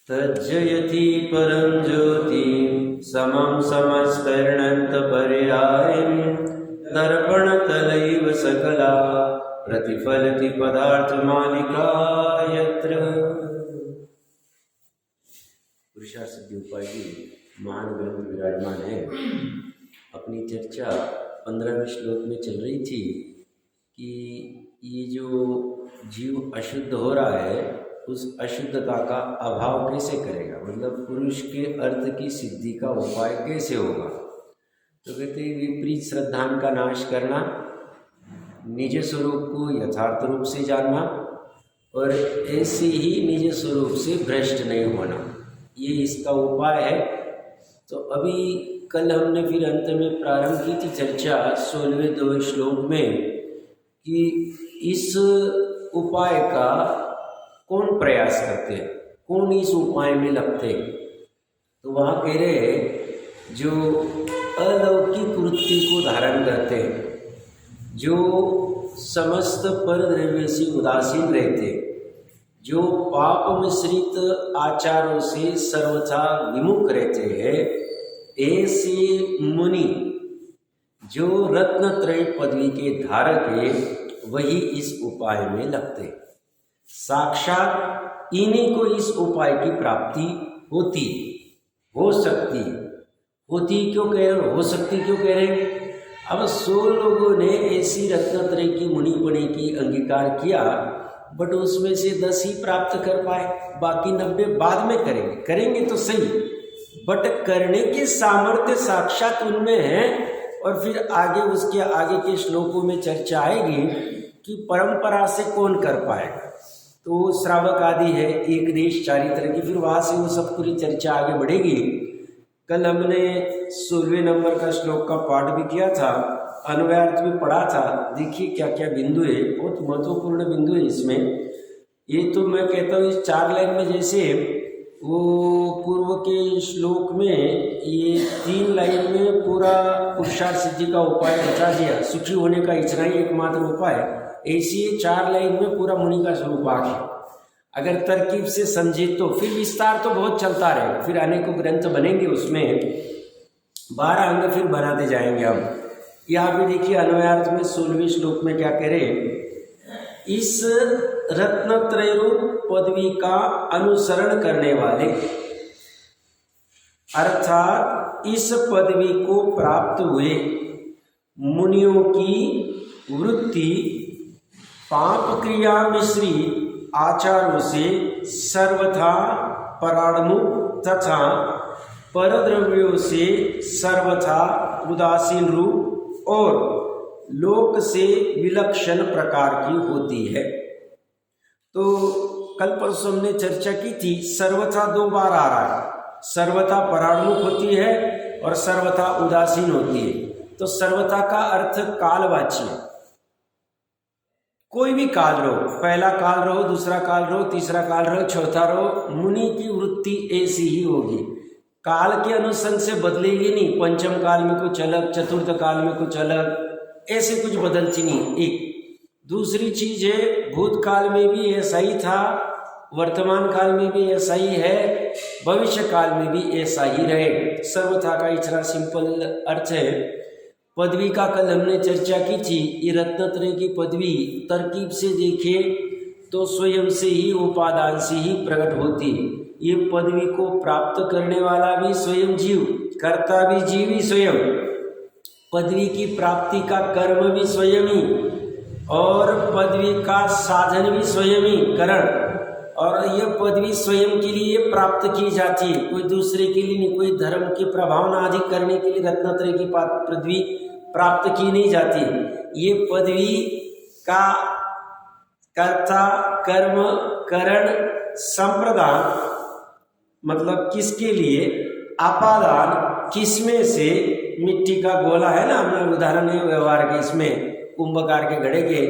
तज्जयति परं ज्योति समं समस्तर्णन्तपर्यायं दर्पणतलैव सकला प्रतिफलति पदार्थमालिका यत्र। पुरुषार्थ सिद्धि उपाय की महान ग्रंथ विराजमान है। अपनी चर्चा 15वें श्लोक में चल रही थी कि ये जो जीव अशुद्ध हो रहा है उस अशुद्धता का अभाव कैसे करेगा, मतलब पुरुष के अर्थ की सिद्धि का उपाय कैसे होगा। तो कहते हैं विपरीत श्रद्धान का नाश करना, निज स्वरूप को यथार्थ रूप से जानना और ऐसे ही निज स्वरूप से भ्रष्ट नहीं होना, ये इसका उपाय है। तो अभी कल हमने फिर अंत में प्रारंभ की थी चर्चा 16वें 2 श्लोक में कि इस उपाय का कौन प्रयास करते हैं, कौन इस उपाय में लगते हैं। तो वहाँ कह रहे हैं जो अलौकिक वृत्ति को धारण करते हैं, जो समस्त परद्रव्य से उदासीन रहते, जो पाप मिश्रित आचारों से सर्वथा विमुख रहते हैं, ऐसे मुनि जो रत्नत्रय पदवी के धारक है वही इस उपाय में लगते। साक्षात इन्हीं को इस उपाय की प्राप्ति होती, हो सकती, होती क्यों कह रहे, हो सकती क्यों कह रहे। अब 100 लोगों ने ऐसी रत्नत्रय की मुनिपणे की अंगीकार किया, बट उसमें से 10 ही प्राप्त कर पाए, बाकी 90 बाद में करेंगे, करेंगे तो सही, बट करने की सामर्थ्य साक्षात उनमें है। और फिर आगे उसके आगे के श्लोकों में चर्चा आएगी कि परंपरा से कौन कर पाएगा। तो श्रावक आदि है, एक देश चारित्र की, फिर वहाँ से वो सब पूरी चर्चा आगे बढ़ेगी। कल हमने 16वें नंबर का श्लोक का पाठ भी किया था, अन्वयार्थ भी पढ़ा था। देखिए क्या क्या बिंदु है, बहुत महत्वपूर्ण बिंदु है इसमें। ये तो मैं कहता हूँ इस 4 लाइन में, जैसे वो पूर्व के श्लोक में ये 3 लाइन में पूरा पुरुषार्थ सिद्धि का उपाय बता दिया, सुखी होने का इतना ही एकमात्र उपाय, ऐसी 4 लाइन में पूरा मुनि का स्वरूप आ गया। अगर तरकीब से समझे तो फिर विस्तार तो बहुत चलता रहेगा, फिर अनेकों ग्रंथ बनेंगे, उसमें 12 अंग फिर बनाते जाएंगे। हम यहाँ पे देखिए अन्वयार्थ में 16वें श्लोक में क्या कह रहे, इस रत्नत्रय रूप पदवी का अनुसरण करने वाले, अर्थात इस पदवी को प्राप्त हुए मुनियों की वृत्ति पाप क्रिया मिश्रित आचारों से सर्वथा पराणमुख तथा परद्रव्यों से सर्वथा उदासीन रूप और लोक से विलक्षण प्रकार की होती है। तो कल परसों हमने चर्चा की थी, सर्वथा 2 बार आ रहा है, सर्वथा पराणमुख होती है और सर्वथा उदासीन होती है। तो सर्वथा का अर्थ कालवाची है, कोई भी काल रहो, पहला काल रहो, दूसरा काल रहो, तीसरा काल रहो, चौथा रहो, मुनि की वृत्ति ऐसी ही होगी, काल के अनुसंग से बदलेगी नहीं। पंचम काल में कुछ अलग, चतुर्थ काल में कुछ अलग, ऐसे कुछ बदलती नहीं। एक दूसरी चीज है, भूतकाल में भी ऐसा ही था, वर्तमान काल में भी ऐसा ही है, भविष्य काल में भी ऐसा ही रहे। सर्वथा का इतना सिंपल अर्थ है। पदवी का कल हमने चर्चा की थी, ये रत्नत्रय की पदवी तरकीब से देखे तो स्वयं से ही, उपादान से ही प्रकट होती। ये पदवी को प्राप्त करने वाला भी स्वयं जीव, कर्ता भी जीव ही स्वयं, पदवी की प्राप्ति का कर्म भी स्वयं ही, और पदवी का साधन भी स्वयं ही, करण। और यह पदवी स्वयं के लिए प्राप्त की जाती है, कोई दूसरे के लिए नहीं, कोई धर्म की प्रभावना अधिक करने के लिए रत्नत्रय की पदवी प्राप्त की नहीं जाती। ये पदवी का कर्ता, कर्म, करण, संप्रदान, मतलब किसके लिए, आपादान, किसमें से, मिट्टी का गोला है ना, हमने उदाहरण है व्यवहार के, इसमें कुंभकार के घड़े के,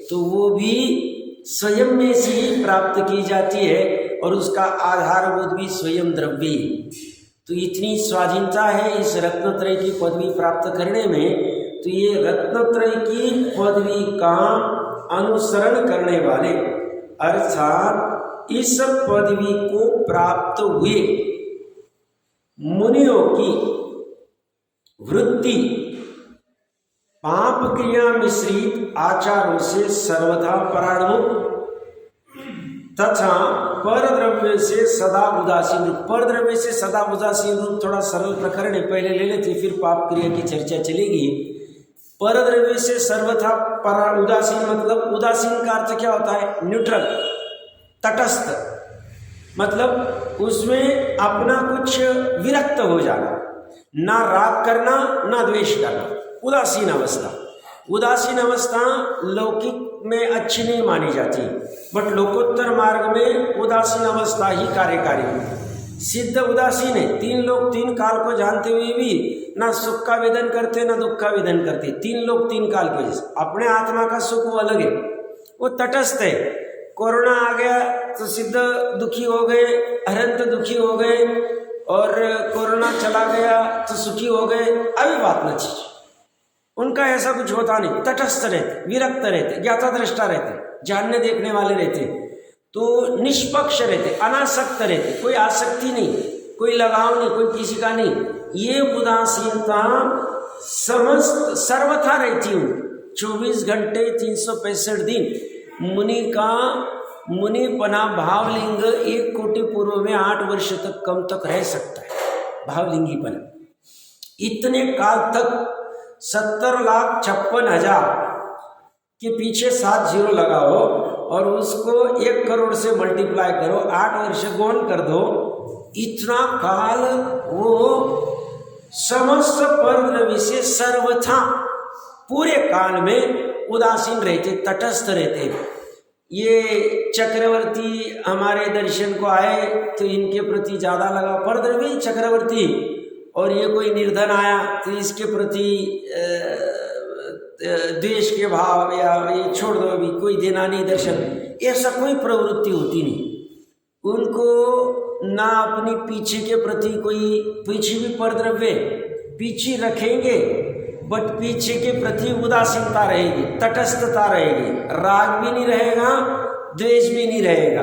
तो वो भी स्वयं में से ही प्राप्त की जाती है और उसका आधारभूत भी स्वयं द्रव्य। तो इतनी स्वाधीनता है इस रत्नत्रय की पदवी प्राप्त करने में। तो ये रत्नत्रय की पदवी का अनुसरण करने वाले, अर्थात इस पदवी को प्राप्त हुए मुनियों की वृत्ति पाप क्रिया मिश्रित आचारों से सर्वथा पराणमुख तथा पर द्रव्य से सदा उदासीन रूप। पर द्रव्य से सदा उदासीन रूप थोड़ा सरल प्रकरण है, पहले ले लेते फिर पाप क्रिया की चर्चा चलेगी। पर द्रव्य से सर्वथा परा उदासीन मतलब उदासीन का अर्थ क्या होता है? न्यूट्रल, तटस्थ, मतलब उसमें अपना कुछ विरक्त हो जाना, ना राग करना ना द्वेष करना, उदासीन अवस्था। उदासीन अवस्था लौकिक में अच्छी नहीं मानी जाती, बट लोकोत्तर मार्ग में उदासीन अवस्था ही कार्यकारी है। सिद्ध उदासीन है, तीन लोग तीन काल को जानते हुए भी ना सुख का वेदन करते ना दुख का वेदन करते। तीन लोग तीन काल के वजह से अपने आत्मा का सुख वो अलग है, वो तटस्थ है। कोरोना आ गया तो सिद्ध दुखी हो गए, अनंत दुखी हो गए, और कोरोना चला गया तो सुखी हो गए, अभी बात न चीज। उनका ऐसा कुछ होता नहीं, तटस्थ रहते, विरक्त रहते, ज्ञाता दृष्टा रहते, जानने देखने वाले रहते, तो निष्पक्ष रहते, अनासक्त रहते, कोई आसक्ति नहीं, कोई लगाव नहीं, कोई किसी का नहीं। ये उदासीनता समस्त सर्वथा रहती हूँ, 24 घंटे 365 दिन। मुनिपना भावलिंग 1 कोटि पूर्व में 8 वर्ष तक कम तक रह सकता है। भावलिंगीपन इतने काल तक 70,56,000 के पीछे 7 जीरो लगाओ और उसको 1 करोड़ से मल्टीप्लाई करो, 8 वर्ष गौन कर दो, इतना काल वो समस्त पर से सर्वथा पूरे काल में उदासीन रहते, तटस्थ रहते। ये चक्रवर्ती हमारे दर्शन को आए तो इनके प्रति ज़्यादा लगा, परद्रवी चक्रवर्ती, और ये कोई निर्धन आया तो इसके प्रति द्वेष के भाव, या ये छोड़ दो अभी कोई देना नहीं दर्शन, ऐसा कोई प्रवृत्ति होती नहीं उनको। ना अपनी पीछे के प्रति कोई, पीछे भी परद्रव्य पीछे रखेंगे, बट पीछे के प्रति उदासीनता रहेगी, तटस्थता रहेगी, राग भी नहीं रहेगा, द्वेष भी नहीं रहेगा।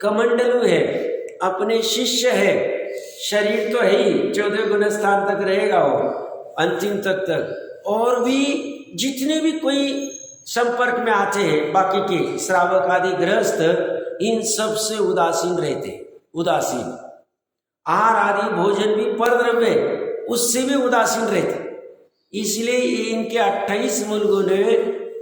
कमंडलु है, अपने शिष्य है, शरीर तो है ही, 14 गुण स्थान तक रहेगा वो अंतिम तक, और भी जितने भी कोई संपर्क में आते हैं बाकी के श्रावक आदि गृहस्थ, इन सब से उदासीन रहते, उदासीन। आहार आदि भोजन भी परद्रव्य, उससे भी उदासीन रहते। इसलिए इनके 28 मूल गुण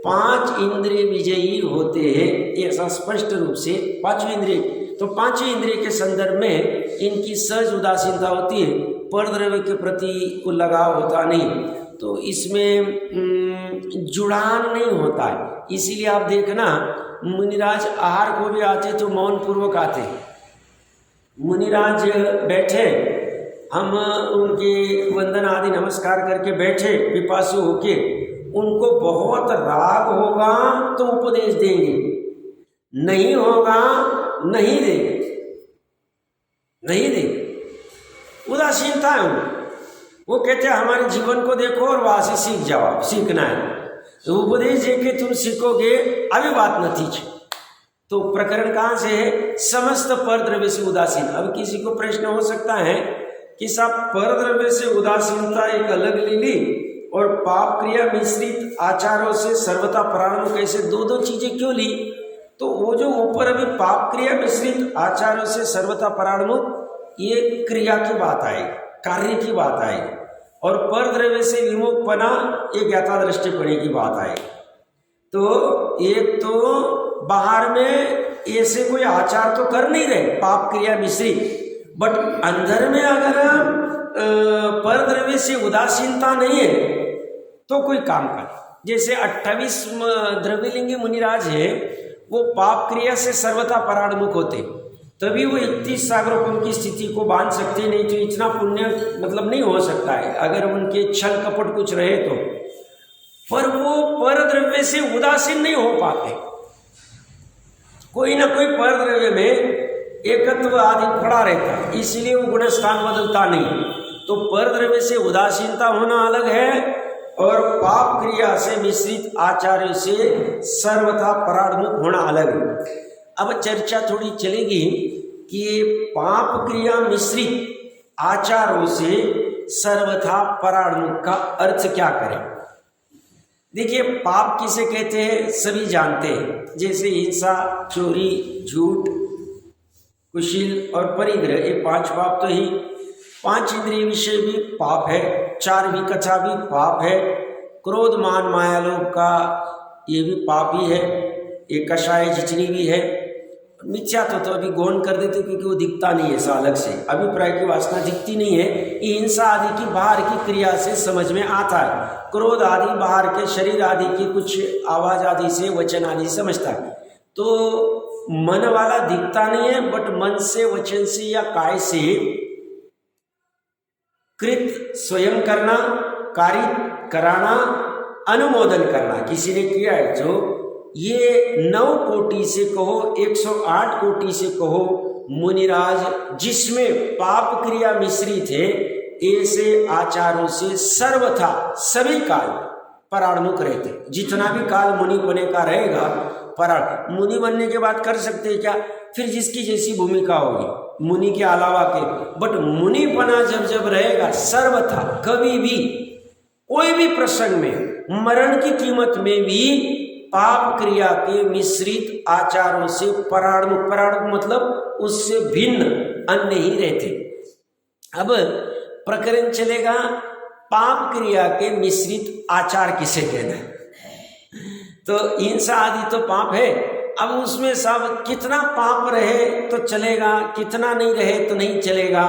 5 इंद्रिय विजयी होते हैं, ऐसा स्पष्ट रूप से 5 इंद्रिय। तो 5 इंद्रिय के संदर्भ में इनकी सहज उदासीनता होती है, परद्रव्य के प्रति को लगाव होता नहीं, तो इसमें जुड़ान नहीं होता है। इसीलिए आप देखना मुनिराज आहार को भी आते तो मौन पूर्वक आते। मुनिराज बैठे, हम उनके वंदन आदि नमस्कार करके बैठे पिपासु होके, उनको बहुत राग होगा तो उपदेश देंगे, नहीं होगा नहीं देंगे, नहीं देंगे। उदासीनता है उनको। वो कहते हैं हमारे जीवन को देखो और वहां से सीख जाओ, सीखना है तो उपदेश देके तुम सीखोगे, अभी बात नतीज। तो प्रकरण कहाँ से है? समस्त पर द्रव्य से उदासीन। अब किसी को प्रश्न हो सकता है कि साहब पर द्रव्य से उदासीनता एक अलग ले ली और पाप क्रिया मिश्रित आचारों से सर्वथा पराणु कैसे दो चीजें क्यों ली? तो वो जो ऊपर अभी पाप क्रिया मिश्रित आचारों से सर्वथा पराणु, ये क्रिया की बात आएगी, कार्य की बात आएगी, और पर द्रव्य से विमुखपना ये ज्ञाता दृष्टिपणे की बात आएगी। तो एक तो बाहर में ऐसे कोई आचार तो कर नहीं रहे पाप क्रिया मिश्रित, बट अंदर में अगर पर द्रव्य से उदासीनता नहीं है तो कोई काम करे। जैसे 28 द्रव्यलिंगी मुनिराज है, वो पाप क्रिया से सर्वथा पराणमुख होते, तभी वो 31 सागरोपम की स्थिति को बांध सकते, नहीं तो इतना पुण्य मतलब नहीं हो सकता है अगर उनके छल कपट कुछ रहे तो। पर वो पर द्रव्य से उदासीन नहीं हो पाते, कोई ना कोई पर द्रव्य में एकत्व आदि खड़ा रहता है, इसलिए वो गुण स्थान बदलता नहीं। तो पर द्रव्य से उदासीनता होना अलग है, और पाप क्रिया से मिश्रित आचार्य से सर्वथा पराणमुख होना अलग है। अब चर्चा थोड़ी चलेगी कि पाप क्रिया मिश्रित आचारों से सर्वथा पराणमुख का अर्थ क्या करें। देखिए, पाप किसे कहते हैं सभी जानते हैं, जैसे हिंसा, चोरी, झूठ, कुशील और परिग्रह, ये 5 पाप तो ही। 5 इंद्रिय विषय भी पाप है, 4 विकथा भी पाप है, क्रोध, मान, माया, लोभ का ये भी पाप ही है, ये कषाय जितनी भी है। मिथ्या तो अभी गौण कर देते क्योंकि वो दिखता नहीं है, ऐसा अलग से अभिप्राय की वासना दिखती नहीं है। ये हिंसा आदि की बाहर की क्रिया से समझ में आता है, क्रोध आदि बाहर के शरीर आदि की कुछ आवाज आदि से, वचन आदि समझता है। तो मन वाला दिखता नहीं है, बट मन से, वचन से या काय से कृत स्वयं करना, कार्य कराना, अनुमोदन करना, किसी ने किया है जो ये 9 कोटि से कहो, 108 कोटि से कहो मुनिराज, जिसमें पाप क्रिया मिश्रित है, ऐसे आचारों से सर्वथा सभी काल पराणमुख रहते। जितना भी काल मुनि बने का रहेगा, पराण मुनि बनने के बाद कर सकते हैं क्या, फिर जिसकी जैसी भूमिका होगी मुनि के अलावा के, बट मुनि बना जब रहेगा सर्वथा, कभी भी कोई भी प्रसंग में, मरण की कीमत में भी पाप क्रिया के मिश्रित आचारों से पराणमुख मतलब उससे भिन्न अन्य ही रहते। अब प्रकरण चलेगा पाप क्रिया के मिश्रित आचार किसे कहना है। तो हिंसा आदि तो पाप है, अब उसमें सब कितना पाप रहे तो चलेगा, कितना नहीं रहे तो नहीं चलेगा।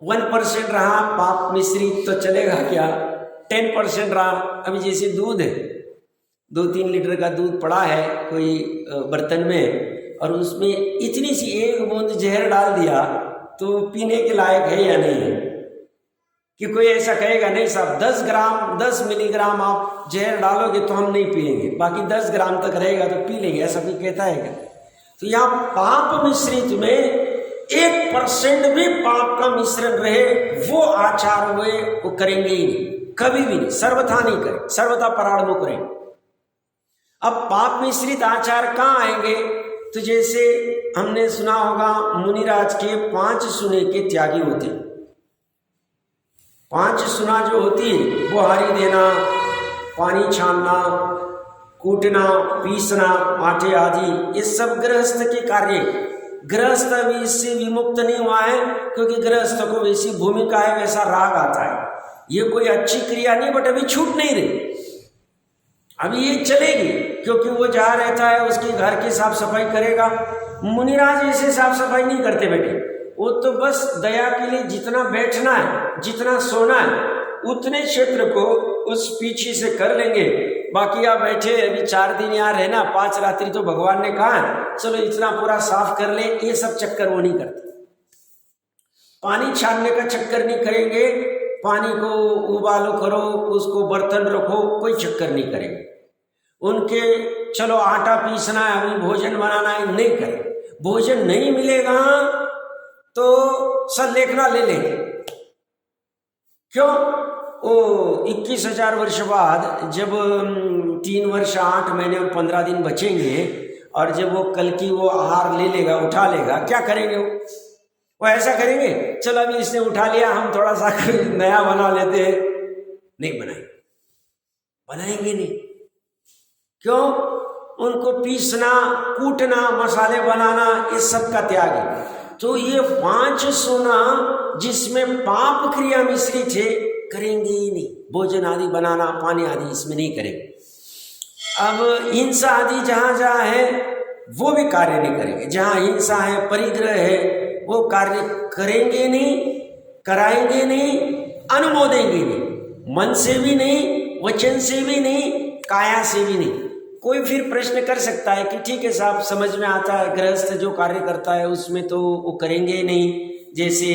1% रहा पाप मिश्रित तो चलेगा क्या, 10% रहा। अभी जैसे दूध है, 2-3 लीटर का दूध पड़ा है कोई बर्तन में, और उसमें इतनी सी 1 बूंद जहर डाल दिया तो पीने के लायक है या नहीं है। कि कोई ऐसा कहेगा नहीं साहब 10 मिलीग्राम आप जहर डालोगे तो हम नहीं पिएंगे, बाकी 10 ग्राम तक रहेगा तो पी लेंगे, ऐसा कोई कहता है क्या। तो यहाँ पाप मिश्रित में 1% भी पाप का मिश्रण रहे, वो आचार हुए वो करेंगे ही नहीं, कभी भी नहीं, सर्वथा नहीं करें, सर्वथा पराणमुख करें। अब पाप मिश्रित आचार कहाँ आएंगे, तो जैसे हमने सुना होगा मुनिराज के 5 सुने के त्यागी होते। 5 सुना जो होती है वो हारी देना, पानी छानना, कूटना, पीसना, आटे आदि, ये सब गृहस्थ के कार्य। गृहस्थ अभी इससे विमुक्त नहीं हुआ है, क्योंकि गृहस्थ को वैसी भूमिका है, वैसा राग आता है। ये कोई अच्छी क्रिया नहीं, बट अभी छूट नहीं रही, अभी ये चलेगी, क्योंकि वो जहाँ रहता है उसके घर की साफ सफाई करेगा। मुनिराज ऐसे साफ सफाई नहीं करते बेटे, वो तो बस दया के लिए जितना बैठना है, जितना सोना है, उतने क्षेत्र को उस पीछे से कर लेंगे। बाकी आप बैठे अभी 4 दिन यहाँ रहना, 5 रात्रि तो भगवान ने कहा है, चलो इतना पूरा साफ कर ले, ये सब चक्कर वो नहीं करते। पानी छानने का चक्कर नहीं करेंगे, पानी को उबालो करो, उसको बर्तन रखो, कोई चक्कर नहीं करेंगे उनके। चलो आटा पीसना है, अभी भोजन बनाना है, नहीं करें। भोजन नहीं मिलेगा तो संलेखना ले लेंगे। क्यों, वो 21,000 वर्ष बाद जब 3 वर्ष 8 महीने और 15 दिन बचेंगे, और जब वो कल की वो आहार ले लेगा, उठा लेगा, क्या करेंगे वो ऐसा करेंगे, चलो अभी इसने उठा लिया, हम थोड़ा सा नया बना लेते हैं, नहीं बनाएंगे नहीं। क्यों, उनको पीसना, कूटना, मसाले बनाना, इस सब का त्याग है। तो ये 5 सुना जिसमें पाप क्रिया मिश्रित है, करेंगे ही नहीं। भोजन आदि बनाना, पानी आदि इसमें नहीं करेंगे। अब हिंसा आदि जहाँ जहाँ है वो भी कार्य नहीं करेंगे। जहाँ हिंसा है, परिग्रह है, वो कार्य करेंगे नहीं, कराएंगे नहीं, अनुमोदेंगे नहीं, मन से भी नहीं, वचन से भी नहीं, काया से भी नहीं। कोई फिर प्रश्न कर सकता है कि ठीक है साहब, समझ में आता है, गृहस्थ जो कार्य करता है उसमें तो वो करेंगे नहीं, जैसे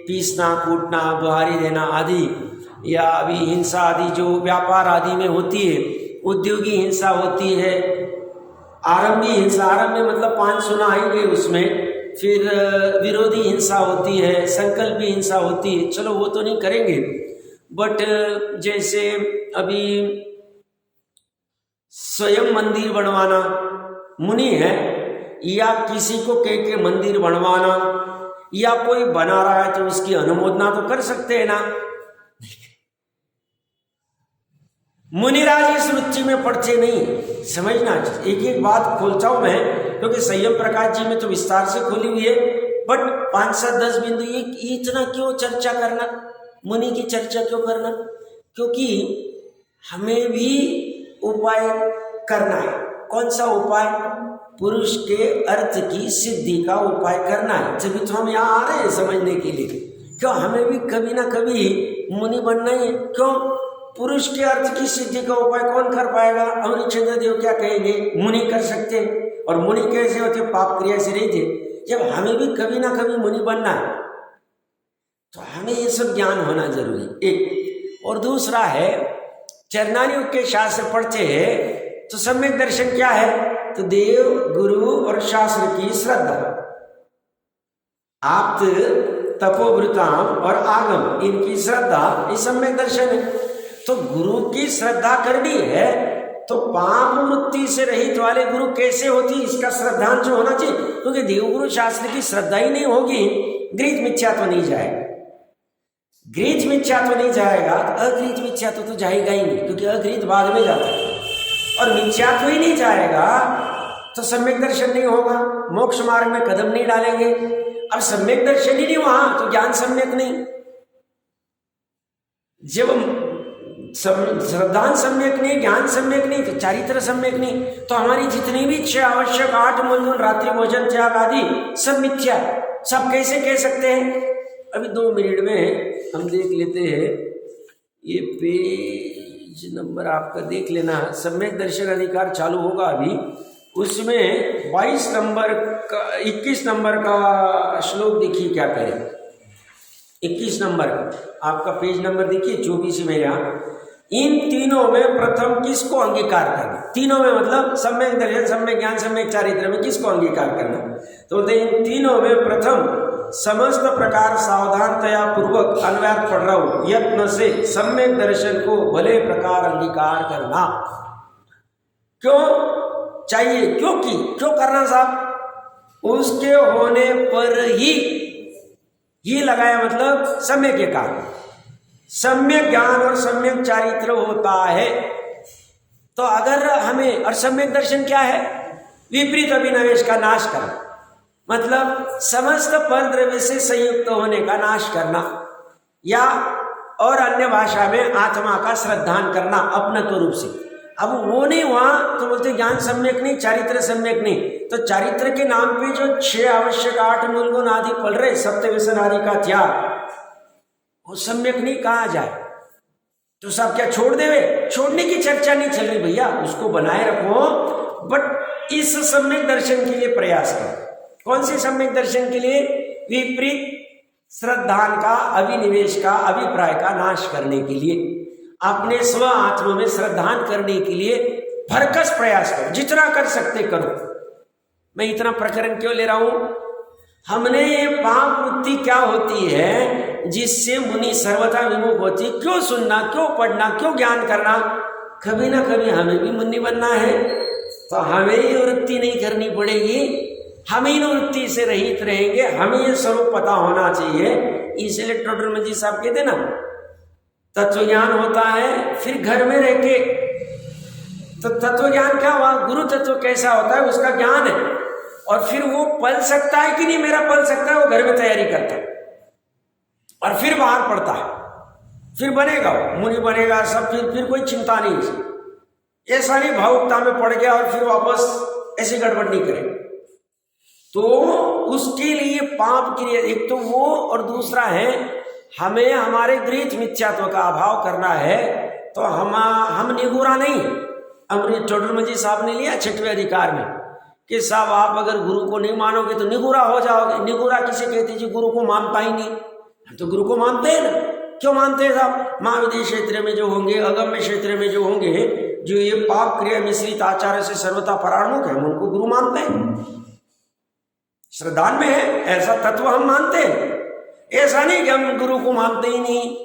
पीसना, कूटना, बुहारी देना आदि, या अभी हिंसा आदि जो व्यापार आदि में होती है, उद्योगी हिंसा होती है, आरंभी हिंसा, आरंभ में मतलब 5 सुना आएंगे उसमें, फिर विरोधी हिंसा होती है, संकल्पी हिंसा होती है, चलो वो तो नहीं करेंगे। बट जैसे अभी स्वयं मंदिर बनवाना, मुनि है, या किसी को कह के मंदिर बनवाना, या कोई बना रहा है तो उसकी अनुमोदना तो कर सकते हैं ना। मुनिराज इस रुचि में पड़ते नहीं, समझना। एक एक बात खोलता हूं मैं, क्योंकि संयम प्रकाश जी में तो विस्तार से खोली हुई है, बट 5-7-10 बिंदु ये इतना क्यों चर्चा करना, मुनि की चर्चा क्यों करना? क्योंकि हमें भी उपाय करना है। कौन सा उपाय? पुरुष के अर्थ की सिद्धि का उपाय करना है। तभी तो हम यहाँ आ रहे हैं समझने के लिए। क्यों हमें भी कभी ना कभी मुनि बनना है। क्यों? पुरुष के अर्थ की सिद्धि का उपाय कौन कर पाएगा? अमृतचंद्र देव क्या कहेंगे? मुनि कर सकते हैं। और मुनि कैसे होते? पाप क्रिया से नहीं थे। जब हमें भी कभी ना कभी मुनि बनना है तो हमें ये सब ज्ञान होना जरूरी, एक। और दूसरा है, चरणायुग के शास्त्र पढ़ते हैं तो सम्यक दर्शन क्या है? तो देव, गुरु और शास्त्र की श्रद्धा, आप्त, तपोवृताम और आगम, इनकी श्रद्धा, ये सम्यक दर्शन है। तो गुरु की श्रद्धा करनी है तो पाप वृत्ति से रहित वाले गुरु कैसे होती, इसका श्रद्धांश होना चाहिए। क्योंकि देवगुरु शास्त्र की श्रद्धा ही नहीं होगी, गृहीत मिथ्या तो नहीं जाएगा। गृहीत मिथ्या तो नहीं जाएगा तो अगृहीत मिथ्या तो जाएगा ही नहीं, क्योंकि अगृहीत बाद में जाता है। और मिथ्या तो ही नहीं जाएगा तो सम्यक दर्शन नहीं होगा, मोक्ष मार्ग में कदम नहीं डालेंगे। अब सम्यक दर्शन ही नहीं वहां तो ज्ञान सम्यक नहीं। जब श्रद्धांत सम्यक नहीं, ज्ञान सम्यक नहीं, तो चारित्र सम्यक नहीं, तो हमारी जितनी भी 6 आवश्यक 8 मूलधन, रात्रि भोजन, त्याग आदि सब मिथ्या, सब कैसे कह सकते हैं? अभी 2 मिनट में हम देख लेते हैं, ये पेज नंबर आपका देख लेना। सम्यक दर्शन अधिकार चालू होगा अभी, उसमें 22 नंबर का 21 नंबर का श्लोक देखिए क्या करें। 21 नंबर आपका पेज नंबर देखिए, 24 मेरे यहाँ। इन तीनों में प्रथम किसको अंगीकार करना? तीनों में मतलब सम्यक दर्शन, सम्यक ज्ञान, सम्यक चारित्र में किसको अंगीकार करना? तो इन तीनों में प्रथम समस्त प्रकार सावधानतया पूर्वक अन्वयात पढ़ रहा हूं, यत्न से सम्यक दर्शन को भले प्रकार अंगीकार करना। क्यों चाहिए? क्योंकि क्यों करना साहब? उसके होने पर ही लगाया, मतलब सम्यक के कारण सम्यक ज्ञान और सम्यक चारित्र होता है। तो अगर हमें, और सम्यक दर्शन क्या है? विपरीत अभिनिवेश का नाश करना, मतलब समस्त पर द्रव्य से संयुक्त होने का नाश करना, या और अन्य भाषा में आत्मा का श्रद्धान करना अपनत्व रूप से। अब वो नहीं हुआ तो बोलते ज्ञान सम्यक नहीं, चारित्र सम्यक नहीं। तो चारित्र के नाम पे जो 6 आवश्यक 8 मूलगुण आदि पढ़ रहे, सत्य व्यसन आदि का त्याग, वो सम्यक नहीं कहा जाए तो सब क्या छोड़ देवे? छोड़ने की चर्चा नहीं चल रही भैया, उसको बनाए रखो, बट इस सम्यक दर्शन के लिए प्रयास करो। कौन से सम्यक दर्शन के लिए? विपरीत श्रद्धान का, अभिनिवेश का, अभिप्राय का नाश करने के लिए, अपने स्व आत्मा में श्रद्धान करने के लिए भरकस प्रयास करो, जितना कर सकते करो। मैं इतना प्रकरण क्यों ले रहा हूं? हमने ये पाप वृत्ति क्या होती है जिससे मुनि सर्वथा विमुख होती, क्यों सुनना, क्यों पढ़ना, क्यों ज्ञान करना? कभी ना कभी हमें भी मुनि बनना है, तो हमें ये वृत्ति नहीं करनी पड़ेगी, हम इन वृत्ति से रहित रहेंगे, हमें ये स्वरूप पता होना चाहिए। इसलिए टोडरमल जी साहब कहते ना, तत्व ज्ञान होता है फिर घर में रह के। तो तत्व ज्ञान क्या हुआ? गुरु तत्व कैसा होता है उसका ज्ञान है, और फिर वो पल सकता है कि नहीं मेरा पल सकता है, वो घर में तैयारी करता है और फिर बाहर पड़ता है, फिर बनेगा, वो मुनि बनेगा सब, फिर कोई चिंता नहीं। ऐसा नहीं भावुकता में पड़ गया और फिर वापस ऐसी गड़बड़ नहीं करे। तो उसके लिए पाप क्रिया एक तो वो, और दूसरा है हमें हमारे गृहीत मिथ्यात्व का अभाव करना है। तो हम निगुरा नहीं। अमृत टोडरमल जी साहब ने लिया 6वें अधिकार में कि साहब आप अगर गुरु को नहीं मानोगे तो निगुरा हो जाओगे। निगुरा किसे कहते जी? गुरु को मानता ही नहीं। तो गुरु को मानते हैं ना, क्यों मानते हैं साहब? महाविधि क्षेत्र में जो होंगे, अगम्य क्षेत्र में जो होंगे, जो ये पाप क्रिया मिश्रित आचार से सर्वथा पराणमुख है, हम उनको गुरु मानते हैं, श्रद्धान में है, ऐसा तत्व हम मानते हैं। ऐसा नहीं कि हम गुरु को मानते ही नहीं,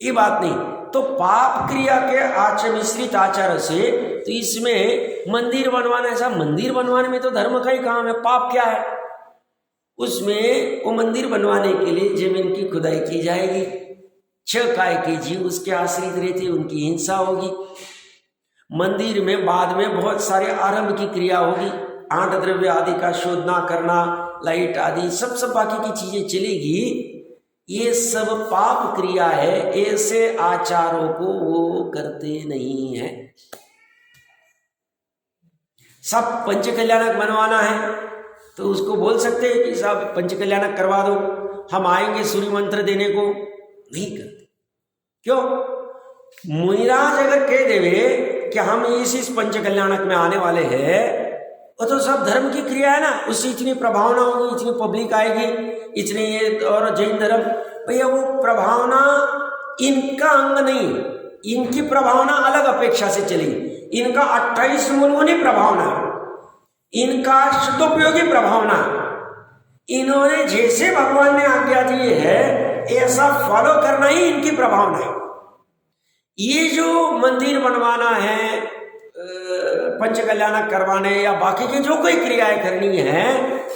ये बात नहीं। तो पाप क्रिया के मिश्रित आचार से, तो इसमें मंदिर बनवाना, ऐसा मंदिर बनवाने में तो धर्म का ही काम है, पाप क्या है उसमें? वो मंदिर बनवाने के लिए जमीन की खुदाई की जाएगी, 6 काय के जीव उसके आश्रित रहते, उनकी हिंसा होगी। मंदिर में बाद में बहुत सारे आरंभ की क्रिया होगी, 8 द्रव्य आदि का शोधना करना, लाइट आदि सब बाकी की चीजें चलेगी। ये सब पाप क्रिया है, ऐसे आचारों को वो करते नहीं है। सब पंच कल्याणक बनवाना है तो उसको बोल सकते हैं कि साहब पंच कल्याणक करवा दो, हम आएंगे सूर्य मंत्र देने को, नहीं करते। क्यों? मुनिराज अगर कह देवे कि हम इस पंच कल्याणक में आने वाले हैं, वो तो सब धर्म की क्रिया है ना, उससे इतनी प्रभावना होगी, इतनी पब्लिक आएगी, इतने ये, और जैन धर्म, भैया वो प्रभावना इनका अंग नहीं, इनकी प्रभावना अलग अपेक्षा से चलेगी। इनका 28 मूलमूनी प्रभावना, इनका शुद्धोपयोगी प्रभावना, इन्होंने जैसे भगवान ने आज्ञा दी है ऐसा फॉलो करना ही इनकी प्रभावना है। ये जो मंदिर बनवाना है, पंच कल्याणक करवाने या बाकी की जो कोई क्रियाएं करनी है,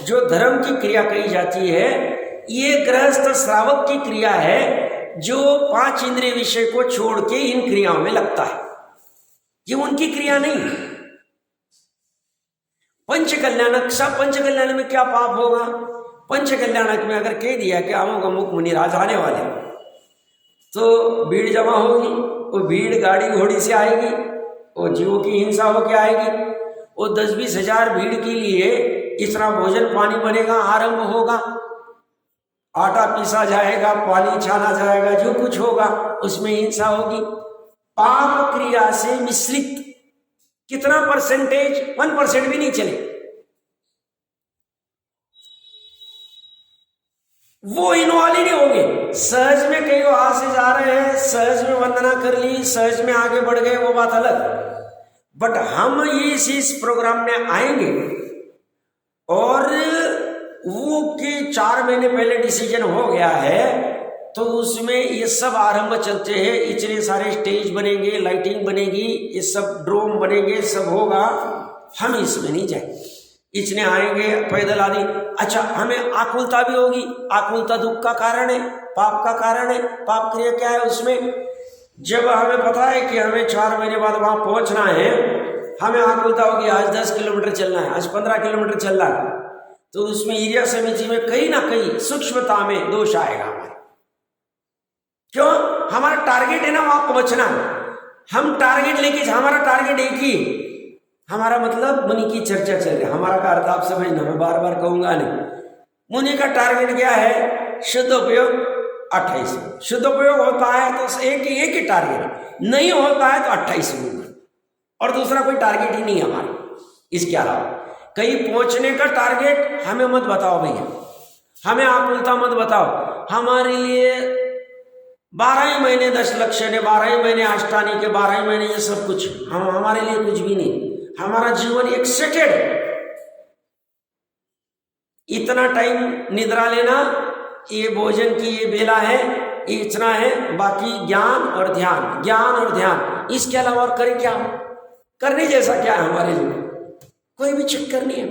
जो धर्म की क्रिया कही जाती है, ये गृहस्थ श्रावक की क्रिया है जो 5 इंद्रिय विषय को छोड़ के इन क्रियाओं में लगता है। ये उनकी क्रिया नहीं। पंच कल्याणक, सब पंच कल्याण में क्या पाप होगा? पंच कल्याणक में अगर कह दिया कि अमुक अमुक मुनिराज आने वाले, तो भीड़ जमा होगी, वो भीड़ गाड़ी घोड़ी से आएगी, वो जीवों की हिंसा होके आएगी, वो 10-20 हजार भीड़ के लिए इतना भोजन पानी बनेगा, आरंभ होगा, आटा पीसा जाएगा, पानी छाना जाएगा, जो कुछ होगा उसमें हिंसा होगी। पाप क्रिया से मिश्रित कितना परसेंटेज? 1% भी नहीं चले, वो इन्वॉल्व ही नहीं होंगे। सहज में कई वहां से जा रहे हैं, सहज में वंदना कर ली, सहज में आगे बढ़ गए, वो बात अलग। बट हम ये इस प्रोग्राम में आएंगे और वो के 4 महीने पहले डिसीजन हो गया है, तो उसमें ये सब आरंभ चलते हैं, इतने सारे स्टेज बनेंगे, लाइटिंग बनेगी, ये सब ड्रोम बनेंगे, सब होगा, हम इसमें नहीं जाएंगे। इतने आएंगे पैदल आदि। अच्छा, हमें आकुलता भी होगी, आकुलता दुख का कारण है, पाप का कारण है। पाप क्रिया क्या है उसमें? जब हमें पता है कि हमें 4 महीने बाद वहां पहुंचना है, हमें आकुलता होगी, आज 10 किलोमीटर चलना है, आज 15 किलोमीटर चलना है, तो उसमें एरिया समिति में कहीं ना कहीं सूक्ष्मता में दोष आएगा हमारे। क्यों? हमारा टारगेट है ना वहां पहुंचना, हम टारगेट लेके, हमारा टारगेट एक ही, हमारा मतलब मुनि की चर्चा चल रही है, हमारा का अर्थ आप समझना, मैं बार बार कहूंगा नहीं। मुनि का टारगेट क्या है? शुद्ध उपयोग 28। शुद्ध उपयोग होता है तो एक ही टारगेट, नहीं होता है तो 28 मिनट, और दूसरा कोई टारगेट ही नहीं है हमारा। इसके अलावा कहीं पहुंचने का टारगेट हमें मत बताओ भैया, हमें आकुलता मत बताओ। हमारे लिए 12 ही महीने 10 लक्ष्य ने, 12 ही महीने अष्टानी के, 12 ही महीने ये सब कुछ, हम हमारे लिए कुछ भी नहीं। हमारा जीवन एक्सेटेड है, इतना टाइम निद्रा लेना, ये भोजन की ये बेला है, ये इतना है, बाकी ज्ञान और ध्यान, ज्ञान और ध्यान, इसके अलावा और करें क्या? करने जैसा क्या है हमारे लिए? कोई भी चक्कर नहीं है।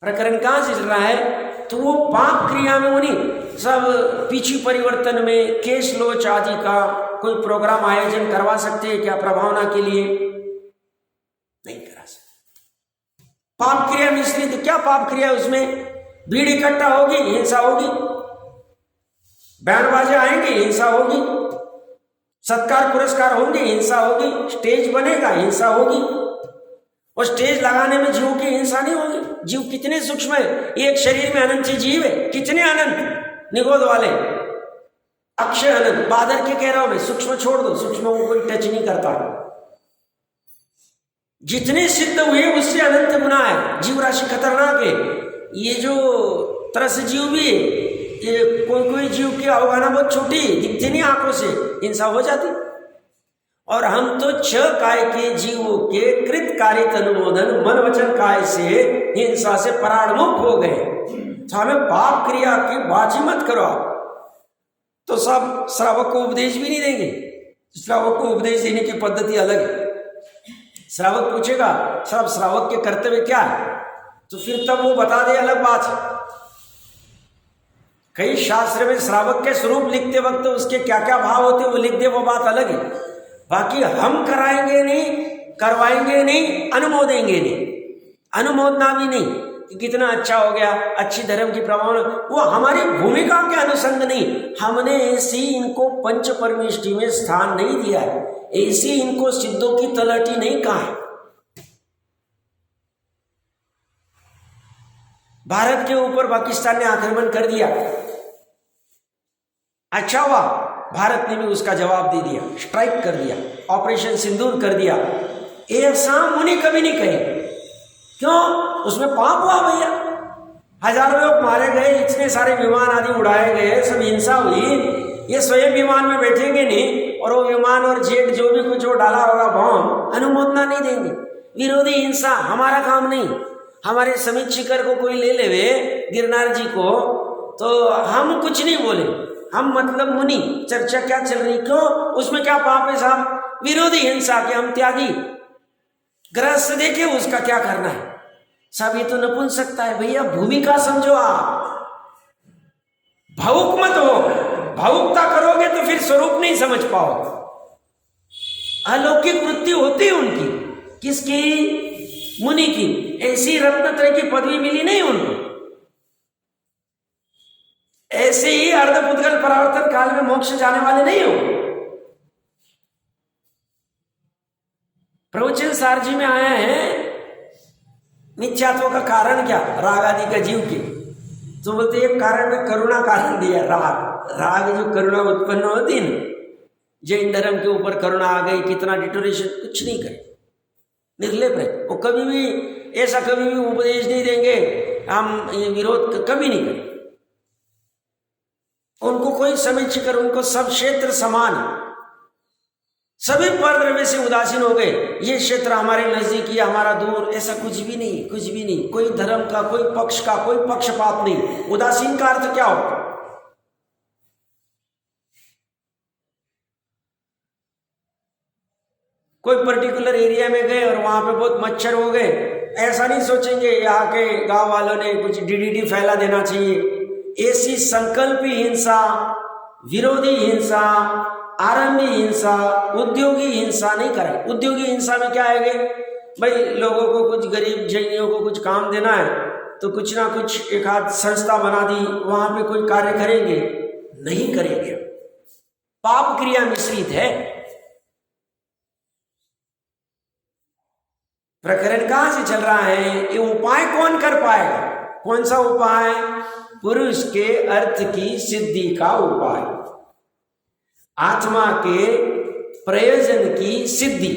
प्रकरण कहां से चल रहा है? तो वो पाप क्रिया में उन्हीं सब पीछी परिवर्तन में केश लोच आदि का कोई प्रोग्राम आयोजन करवा सकते हैं क्या प्रभावना के लिए? नहीं करा सकते। पाप क्रिया मिश्रित, क्या पाप क्रिया? उसमें भीड़ इकट्ठा होगी, हिंसा होगी, बैंड बाजे आएंगे, हिंसा होगी, सत्कार पुरस्कार होंगे, हिंसा होगी, स्टेज बनेगा, हिंसा होगी। और स्टेज लगाने में जीव की हिंसा नहीं होगी। जीव कितने सूक्ष्म है, एक शरीर में अनंत जीव है, कितने अनंत, निगोद वाले, अक्षय अनंत, बादर के कह रहा हूं मैं, सूक्ष्म छोड़ दो, सूक्ष्म को कोई टच नहीं करता। जितने सिद्ध हुए उससे अनंत गुना है। जीव राशि खतरनाक है। ये जो तरस जीव भी है, ये कोई जीव की अवगाहना बहुत छोटी दिखती नहीं आंखों से, हिंसा हो जाती। और हम तो 6 काय के जीवों के कृत कारित अनुमोदन मन वचन काय से हिंसा से पराणमुक्त हो गए। तो हमें पाप क्रिया की बाजी मत करो। तो सब श्रावक को उपदेश भी नहीं देंगे। श्रावक को उपदेश देने की पद्धति अलग है। श्रावक पूछेगा साहब श्रावक के कर्तव्य क्या है, तो फिर तब वो बता दे, अलग बात है। कई शास्त्र में श्रावक के स्वरूप लिखते वक्त उसके क्या क्या भाव होते वो लिख दे, वो बात अलग है। बाकी हम कराएंगे नहीं, करवाएंगे नहीं, अनुमोदेंगे नहीं, अनुमोदना भी नहीं कि कितना अच्छा हो गया, अच्छी धर्म की प्रमाण, वो हमारी भूमिका के अनुसंग नहीं। हमने ऐसी इनको पंच परमेष्टि में स्थान नहीं दिया है, ऐसी इनको सिद्धों की तलहटी नहीं कहा है। भारत के ऊपर पाकिस्तान ने आक्रमण कर दिया, अच्छा हुआ भारत ने भी उसका जवाब दे दिया, स्ट्राइक कर दिया, ऑपरेशन सिंदूर कर दिया। ऐसा मुनि कभी नहीं कहे, क्यों? उसमें पाप हुआ भैया, हजारों लोग मारे गए, इतने सारे विमान आदि उड़ाए गए, सब हिंसा हुई। ये स्वयं विमान में बैठेंगे नहीं और वो विमान और जेट जो भी कुछ वो डाला होगा बॉम्ब, अनुमोदना नहीं देंगे। विरोधी हिंसा हमारा काम नहीं। हमारे समित शिखर को कोई ले लेवे, गिरनार जी को, तो हम कुछ नहीं बोले, हम मतलब मुनि। चर्चा क्या चल रही, क्यों? उसमें क्या पाप है साहब? विरोधी हिंसा के हम त्यागी, ग्रस्त देखे उसका क्या करना है साहब, ये तो नपुंसकता है भैया। भूमिका समझो, आप भावुक मत हो, भावुकता करोगे तो फिर स्वरूप नहीं समझ पाओगे। अलौकिक वृत्ति होती है उनकी, किसकी? मुनि की। ऐसी रत्नत्रय की पदवी मिली नहीं उनको, ऐसे ही अर्धपुद्गल परावर्तन काल में मोक्ष जाने वाले नहीं हो। प्रवचन सारजी में आया है मिथ्यात्व का कारण क्या, राग आदि का जीव के, तो बोलते एक कारण में करुणा कारण दिया, राग जो करुणा उत्पन्न होती है ना, जैन धर्म के ऊपर करुणा आ गई, कितना डिटोरेशन, कुछ नहीं करे, निर्लेप है वो। कभी भी ऐसा कभी भी उपदेश नहीं देंगे, हम ये विरोध कभी नहीं करें। उनको कोई समझ कर, उनको सब क्षेत्र समान है, सभी परद्रव्य से उदासीन हो गए। ये क्षेत्र हमारे नजदीक, ये हमारा दूर, ऐसा कुछ भी नहीं, कुछ भी नहीं। कोई धर्म का, कोई पक्ष का, कोई पक्षपात नहीं। उदासीन का अर्थ क्या होता? कोई पर्टिकुलर एरिया में गए और वहां पे बहुत मच्छर हो गए, ऐसा नहीं सोचेंगे यहाँ के गांव वालों ने कुछ डीडीटी फैला देना चाहिए। ऐसी संकल्पी हिंसा, विरोधी हिंसा, आरंभी हिंसा, उद्योगी हिंसा नहीं करें। उद्योगी हिंसा में क्या आएगा भाई, लोगों को कुछ गरीब जैनियों को कुछ काम देना है तो कुछ ना कुछ एक आध संस्था बना दी, वहां पे कोई कार्य करेंगे? नहीं करेंगे। पाप क्रिया मिश्रित है। प्रकरण कहां से चल रहा है? ये उपाय कौन कर पाएगा? कौन सा उपाय? पुरुष के अर्थ की सिद्धि का उपाय, आत्मा के प्रयोजन की सिद्धि।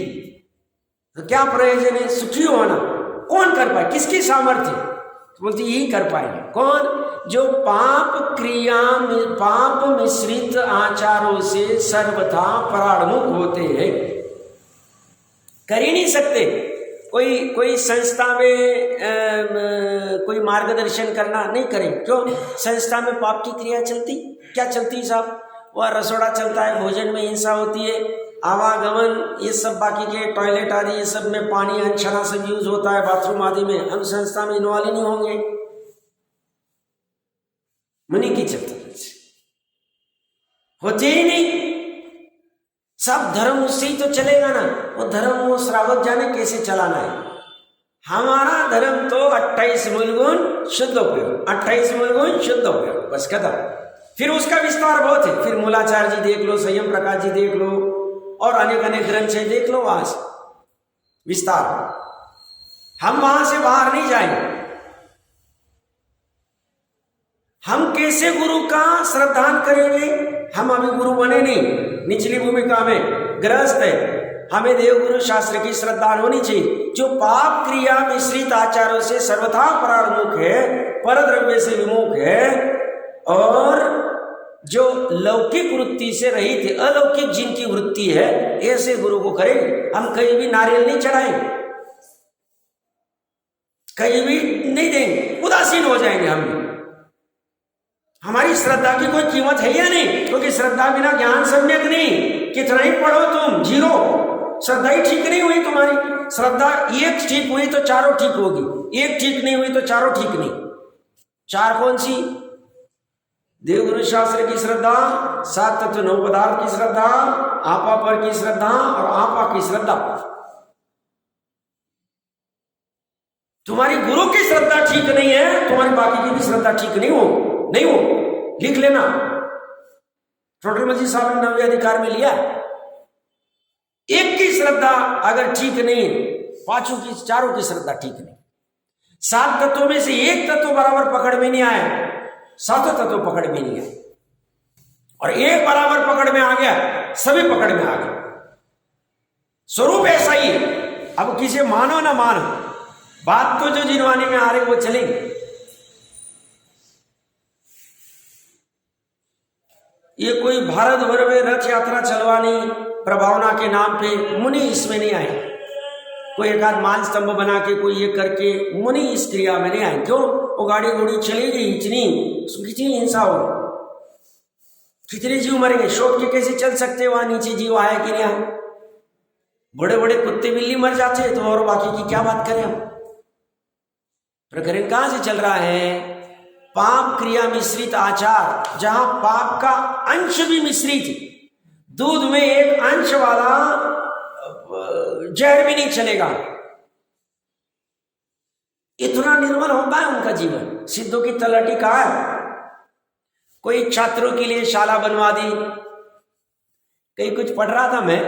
तो क्या प्रयोजन है? सुखी होना। कौन कर पाए? किसकी सामर्थ्य? तो बोलते यही कर पाएंगे। कौन? जो पाप क्रिया में, पाप मिश्रित आचारों से सर्वथा पराणमुख होते हैं। कर ही नहीं सकते। कोई संस्था में कोई मार्गदर्शन करना नहीं करें, क्यों? संस्था में पाप की क्रिया चलती, क्या चलती साहब? वह रसोड़ा चलता है, भोजन में हिंसा होती है, आवागमन, ये सब बाकी के टॉयलेट आदि, ये सब में पानी अनछना सब यूज होता है, बाथरूम आदि में। हम संस्था में इन्वॉल्व नहीं होंगे, मुनि की चलती होते ही नहीं। सब धर्म उससे ही तो चलेगा ना। वो धर्म वो श्रावक जाने कैसे चलाना है। हमारा धर्म तो 28 मूलगुण शुद्ध उपयोग, 28 मूलगुण शुद्ध उपयोग, बस खत्म। फिर उसका विस्तार बहुत है। फिर मूलाचार्य जी देख लो, संयम प्रकाश जी देख लो, और अनेक अनेक ग्रंथ से देख लो, वहां से विस्तार। हम वहां से बाहर नहीं जाएंगे। हम कैसे गुरु का श्रद्धान करेंगे? हम अभी गुरु बने नहीं, निचली भूमिका में गृहस्थ है। हमें देवगुरु शास्त्र की श्रद्धा होनी चाहिए, जो पाप क्रिया मिश्रित आचारों से सर्वथा पराणमुख है, परद्रव्य से विमुख है, और जो लौकिक वृत्ति से रहित है, अलौकिक जिनकी वृत्ति है, ऐसे गुरु को करेंगे। हम कहीं भी नारियल नहीं चढ़ाएंगे, कहीं भी नहीं देंगे, उदासीन हो जाएंगे हम भी। हमारी श्रद्धा की कोई कीमत है या नहीं? क्योंकि श्रद्धा बिना ज्ञान सम्यक नहीं। कितना ही पढ़ो तुम, जीरो। श्रद्धा ही ठीक नहीं हुई तुम्हारी। श्रद्धा एक ठीक हुई तो चारों ठीक होगी, एक ठीक नहीं हुई तो चारों ठीक नहीं। चार कौन सी? देव गुरु शास्त्र की श्रद्धा, सात तत्व नौ पदार्थ की श्रद्धा, आपा पर की श्रद्धा और आपा की श्रद्धा। तुम्हारी गुरु की श्रद्धा ठीक नहीं है, तुम्हारी बाकी की भी श्रद्धा ठीक नहीं हो। लिख लेना, टोटल साहब ने 9वें अधिकार में लिया। एक की श्रद्धा अगर ठीक नहीं, पांचों की, चारों की श्रद्धा ठीक नहीं। सात तत्वों में से एक तत्व बराबर पकड़ में नहीं आया, सातों तत्व पकड़ में नहीं आए, और एक बराबर पकड़ में आ गया, सभी पकड़ में आ गए। स्वरूप ऐसा ही है। अब किसी मानो ना मानो, बात तो जो जिनवानी में आ रही वो चलेगी। ये कोई भारत भर में रथ यात्रा चलवानी प्रभावना के नाम पे, मुनि इसमें नहीं आए। कोई एक आध मान स्तंभ बना के कोई ये करके, मुनि इस क्रिया में नहीं आए। क्यों? वो गाड़ी घोड़ी चलेगी, कितनी हिंसा हो, कितने जीव मरेंगे, शोक के कैसे चल सकते? वहां नीचे जीव आया कि नहीं आए? बड़े बड़े कुत्ते बिल्ली मर जाते हैं, तो और बाकी की क्या बात करें हम? प्रकरण कहां से चल रहा है? पाप क्रिया मिश्रित आचार, जहां पाप का अंश भी मिश्रित, दूध में एक अंश वाला जहर भी नहीं चलेगा। इतना निर्मल होता है उनका जीवन। सिद्धों की तलहटी कहा है? कोई छात्रों के लिए शाला बनवा दी। कहीं कुछ पढ़ रहा था मैं,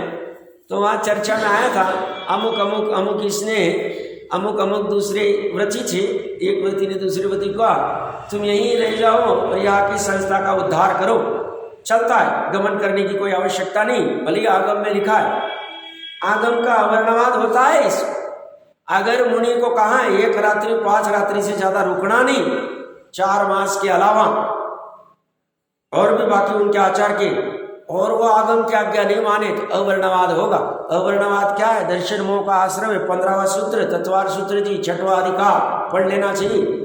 तो वहां चर्चा में आया था, अमुक अमुक अमुक इसने अमुक अमुक दूसरे व्रती थे, एक व्रती ने दूसरे व्रती को कहा तुम यहीं रह जाओ और यहाँ की संस्था का उद्धार करो। चलता है, गमन करने की कोई आवश्यकता नहीं। भले आगम में लिखा है, आगम का अवर्णवाद होता है। इस अगर मुनि को कहा है 1 रात्रि 5 रात्रि से ज्यादा रुकना नहीं, 4 मास के अलावा, और भी बाकी उनके आचार के, और वो आगम की आज्ञा नहीं माने तो अवर्णवाद होगा। अवर्णवाद क्या है? दर्शन मोह का आश्रम है। 15वां सूत्र, तत्वार सूत्र जी, 6वां अधिकार पढ़ लेना चाहिए।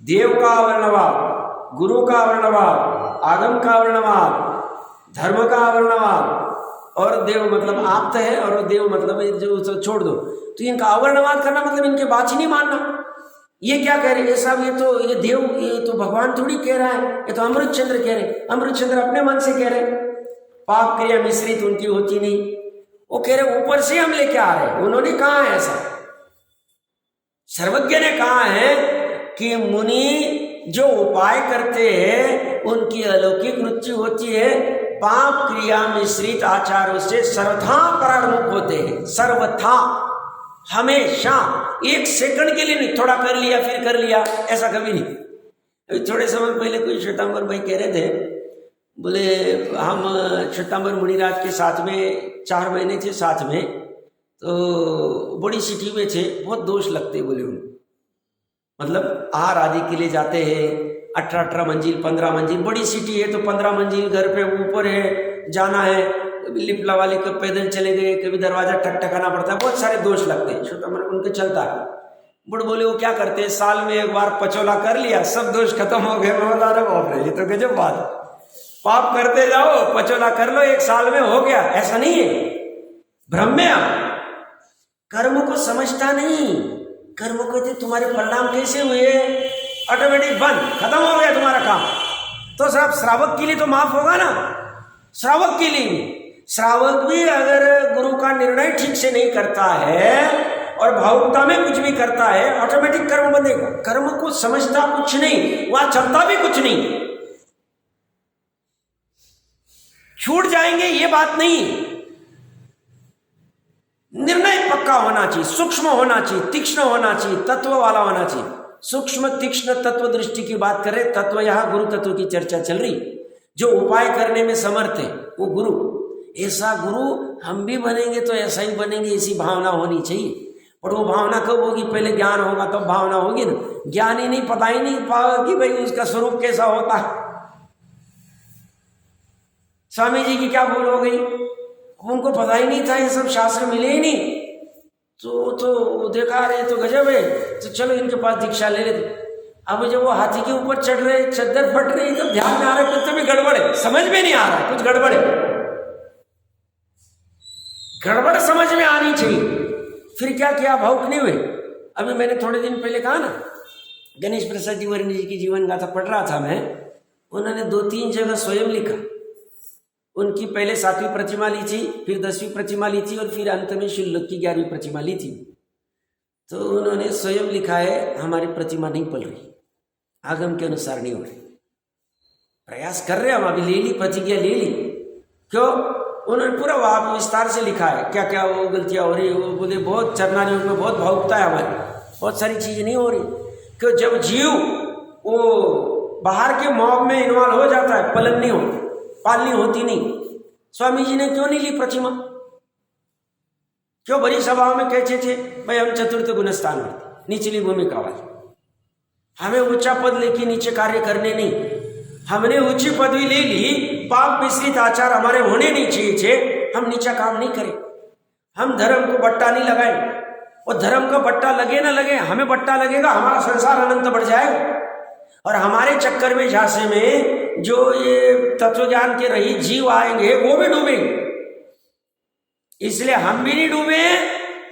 देव का अवर्णवाद, गुरु का अवर्णवाद, आगम का अवर्णवाद, धर्म का अवर्णवाद, और देव मतलब आप्त है, और देव मतलब जो छोड़ दो। तो इनका अवर्णवाद करना मतलब इनके बात ही नहीं मानना। ये क्या कह रहे हैं साहब? ये देव, ये तो भगवान थोड़ी कह रहा है, ये तो अमृतचंद्र कह रहे। अमृतचंद्र अपने मन से कह रहे, पाप क्रिया मिश्रित उनकी होती नहीं। वो कह रहे ऊपर से हम लेके आ रहे। उन्होंने कहा है ऐसा, सर्वज्ञ ने कहा है कि मुनि जो उपाय करते हैं उनकी अलौकिक मृत्यु होती है। पाप क्रिया मिश्रित आचारों से सर्वथा परामुख होते हैं। सर्वथा, हमेशा, 1 सेकंड के लिए नहीं। थोड़ा कर लिया फिर कर लिया, ऐसा कभी नहीं। अभी थोड़े समय पहले कोई श्वेतांबर भाई कह रहे थे, बोले हम श्वेतांबर मुनिराज के साथ में 4 महीने थे साथ में, तो बड़ी सिटी में थे, बहुत दोष लगते बोले उनको। मतलब आहार आदि के लिए जाते हैं, 18 मंजिल 15 मंजिल, बड़ी सिटी है तो 15 मंजिल घर पे ऊपर है, जाना है, कभी लिपला वाले कब पैदल चले गए, कभी दरवाजा ठकठकाना पड़ता है, बहुत सारे दोष लगते हैं। श्वेतांबर उनके चलता है। बुढ़ बोले वो क्या करते हैं, साल में 1 बार पचोला कर लिया, सब दोष खत्म हो गए। मैं बोला अरे बाप रे, ये तो गजब बात। पाप करते जाओ, पचोला कर लो, 1 साल में हो गया। ऐसा नहीं है, भ्रम में आप कर्म को समझता नहीं। कर्म को तुम्हारे परिणाम कैसे हुए, ऑटोमेटिक बंद, खत्म हो गया तुम्हारा काम। तो सब श्रावक के लिए तो माफ होगा ना, श्रावक के लिए। श्रावक भी अगर गुरु का निर्णय ठीक से नहीं करता है और भावुकता में कुछ भी करता है, ऑटोमेटिक कर्म बंधेगा। कर्म को समझता कुछ नहीं, वहां चलता भी कुछ नहीं, छूट जाएंगे, ये बात नहीं। निर्णय पक्का होना चाहिए, सूक्ष्म होना चाहिए, तीक्ष्ण होना चाहिए, तत्व वाला होना चाहिए। सूक्ष्म तीक्ष्ण तत्व दृष्टि की बात करें, तत्व, यहां गुरु तत्व की चर्चा चल रही। जो उपाय करने में समर्थ है वो गुरु। ऐसा गुरु हम भी बनेंगे तो ऐसा ही बनेंगे, ऐसी भावना होनी चाहिए। और वो भावना कब होगी, पहले ज्ञान होगा तब तो भावना होगी ना। ज्ञान ही नहीं, पता ही नहीं पाओ कि भाई उसका स्वरूप कैसा होता है। स्वामी जी की क्या भूल हो गई, उनको पता ही नहीं था, ये सब शास्त्र मिले ही नहीं, तो देखा रहे तो गजब है, तो चलो इनके पास दीक्षा ले लेते। अब जब वो हाथी के ऊपर चढ़ रहे, चद्दर फट रही, तो ध्यान में आ रहा है कुछ तो भी गड़बड़ है, समझ में नहीं आ रहा, कुछ गड़बड़ है, गड़बड़ समझ में आनी चाहिए। फिर क्या किया, भावुक नहीं हुए। अभी मैंने थोड़े दिन पहले कहा ना, गणेश प्रसाद जी वर्णी जी की जीवन गाथा पढ़ रहा था मैं, उन्होंने 2-3 जगह स्वयं लिखा। उनकी पहले 7वीं प्रतिमा ली थी, फिर 10वीं प्रतिमा ली थी, और फिर अंत में शुल्लक की 11वीं प्रतिमा ली थी। तो उन्होंने स्वयं लिखा है, हमारी प्रतिमा नहीं पल रही, आगम के अनुसार नहीं हो रही, प्रयास कर रहे हम, अभी ले ली प्रतिज्ञा, ले ली। क्यों? उन्होंने पूरा वाप विस्तार से लिखा है, क्या क्या वो गलतियां हो रही है, वो बोले बहुत चरना योग में बहुत भावुकता है हमारी, बहुत सारी चीजें नहीं हो रही। क्यों? जब जीव वो बाहर के मॉब में इन्वॉल्व हो जाता है, पलन नहीं होती, पालनी होती नहीं। स्वामी जी ने क्यों नहीं ली प्रतिमा? क्यों? बड़ी सभाओं में कहते थे भाई हम चतुर्थ गुणस्थान में, निचली भूमिका वाले, हमें ऊंचा पद लेके नीचे कार्य करने नहीं। हमने ऊंची पदवी ले ली, पाप मिश्रित आचार हमारे होने नहीं चाहिए थे, हम नीचा काम नहीं करें, हम धर्म को बट्टा नहीं लगाए। और धर्म का बट्टा लगे ना लगे, हमें बट्टा लगेगा, हमारा संसार अनंत बढ़ जाएगा, और हमारे चक्कर में झांसे में जो ये तत्व ज्ञान के रही जीव आएंगे वो भी डूबेंगे। इसलिए हम भी नहीं डूबे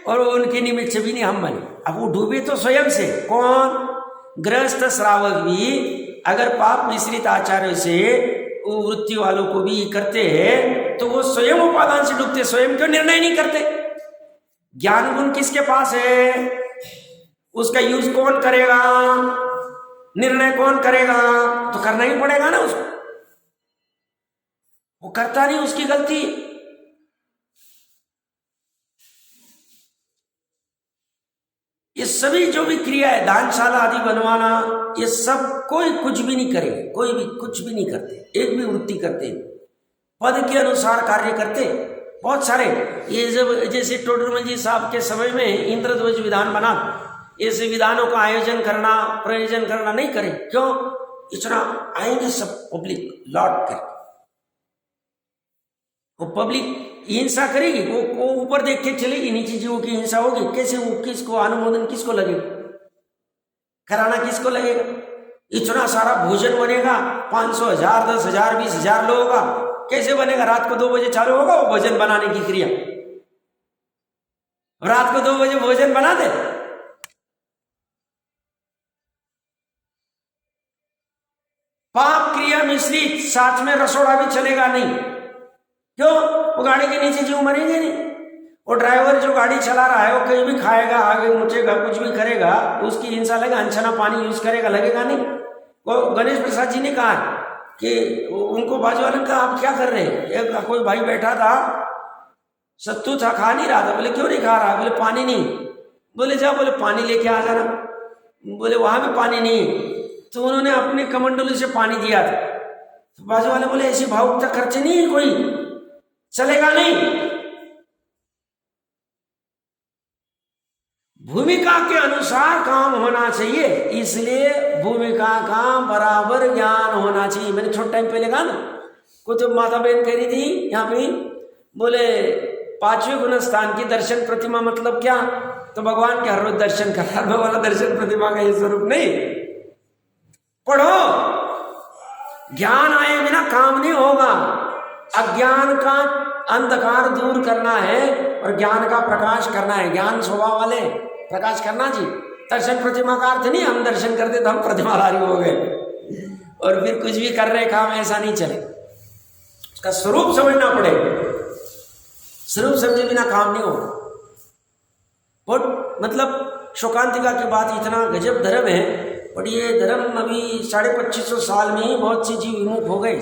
और उनके निमित्त से भी नहीं हम बने। अब वो डूबे तो स्वयं से, कौन? गृहस्थ श्रावक भी अगर पाप मिश्रित आचार्य से वृत्ति वालों को भी करते हैं तो वो स्वयं उपादान से डूबते, स्वयं क्यों निर्णय नहीं करते? ज्ञान गुण किसके पास है? उसका यूज कौन करेगा? निर्णय कौन करेगा? तो करना ही पड़ेगा ना उसको, वो करता नहीं, उसकी गलती। ये सभी जो भी क्रिया है, दानशाला आदि बनवाना, ये सब कोई कुछ भी नहीं करेगा, कोई भी कुछ भी नहीं करते, एक भी वृत्ति करते, पद के अनुसार कार्य करते। बहुत सारे ये जब जैसे टोडरमल जी साहब के समय में इंद्रध्वज विधान बना, ऐसे विधानों का आयोजन करना, प्रयोजन करना नहीं करे। क्यों? इतना आएंगे सब पब्लिक लौट कर, वो पब्लिक हिंसा करेगी, वो ऊपर देख के चलेगी, नीचे जीवों की हिंसा होगी। कैसे? वो किसको अनुमोदन किसको लगेगा? कराना किसको लगेगा? इतना सारा भोजन बनेगा, 500, 1000, 10,000, 20,000 लोगों का, कैसे बनेगा? रात को 2 बजे चालू होगा वो भोजन बनाने की क्रिया, रात को 2 बजे भोजन बना दे। पाप क्रिया मिश्रित, साथ में रसोड़ा भी चलेगा नहीं। क्यों? वो गाड़ी के नीचे जीव मरेंगे नहीं। वो ड्राइवर जो गाड़ी चला रहा है वो कहीं भी खाएगा, आगे मुचेगा, कुछ भी करेगा, उसकी हिंसा लगेगा, अनछना पानी यूज करेगा, लगेगा नहीं। वो गणेश प्रसाद जी ने कहा कि उनको बाजू वाले ने कहा आप क्या कर रहे हैं? एक कोई भाई बैठा था, सत्तू था, खा नहीं रहा था। बोले क्यों नहीं खा रहा? बोले पानी नहीं। बोले जा, बोले पानी लेके आ जाना। बोले वहां भी पानी नहीं, तो उन्होंने अपने कमंडलू से पानी दिया था। तो बाजू वाले बोले ऐसी भावुकता खर्चे नहीं है, कोई चलेगा नहीं। भूमिका के अनुसार काम होना चाहिए, इसलिए भूमिका का बराबर ज्ञान होना चाहिए। मैंने थोड़ा टाइम पहले कहा ना, कुतुब माता बहन कह रही थी यहाँ पे, बोले 5वें गुण स्थान की दर्शन प्रतिमा मतलब क्या? तो भगवान के हर रोज दर्शन करना, भगवान दर्शन प्रतिमा का ये स्वरूप नहीं। पढ़ो, ज्ञान आए बिना काम नहीं होगा। अज्ञान का अंधकार दूर करना है और ज्ञान का प्रकाश करना है। ज्ञान स्वभाव वाले प्रकाश करना जी। दर्शन प्रतिमा का अर्थ नहीं हम दर्शन करते तो हम प्रतिमाधारी हो गए और फिर कुछ भी कर रहे काम, ऐसा नहीं चले। उसका स्वरूप समझना पड़ेगा, स्वरूप समझे बिना काम नहीं होगा। बहुत मतलब शोकांतिका की बात, इतना गजब धर्म है, और ये धर्म अभी 2550 साल में ही बहुत से जीव विमुख हो गए।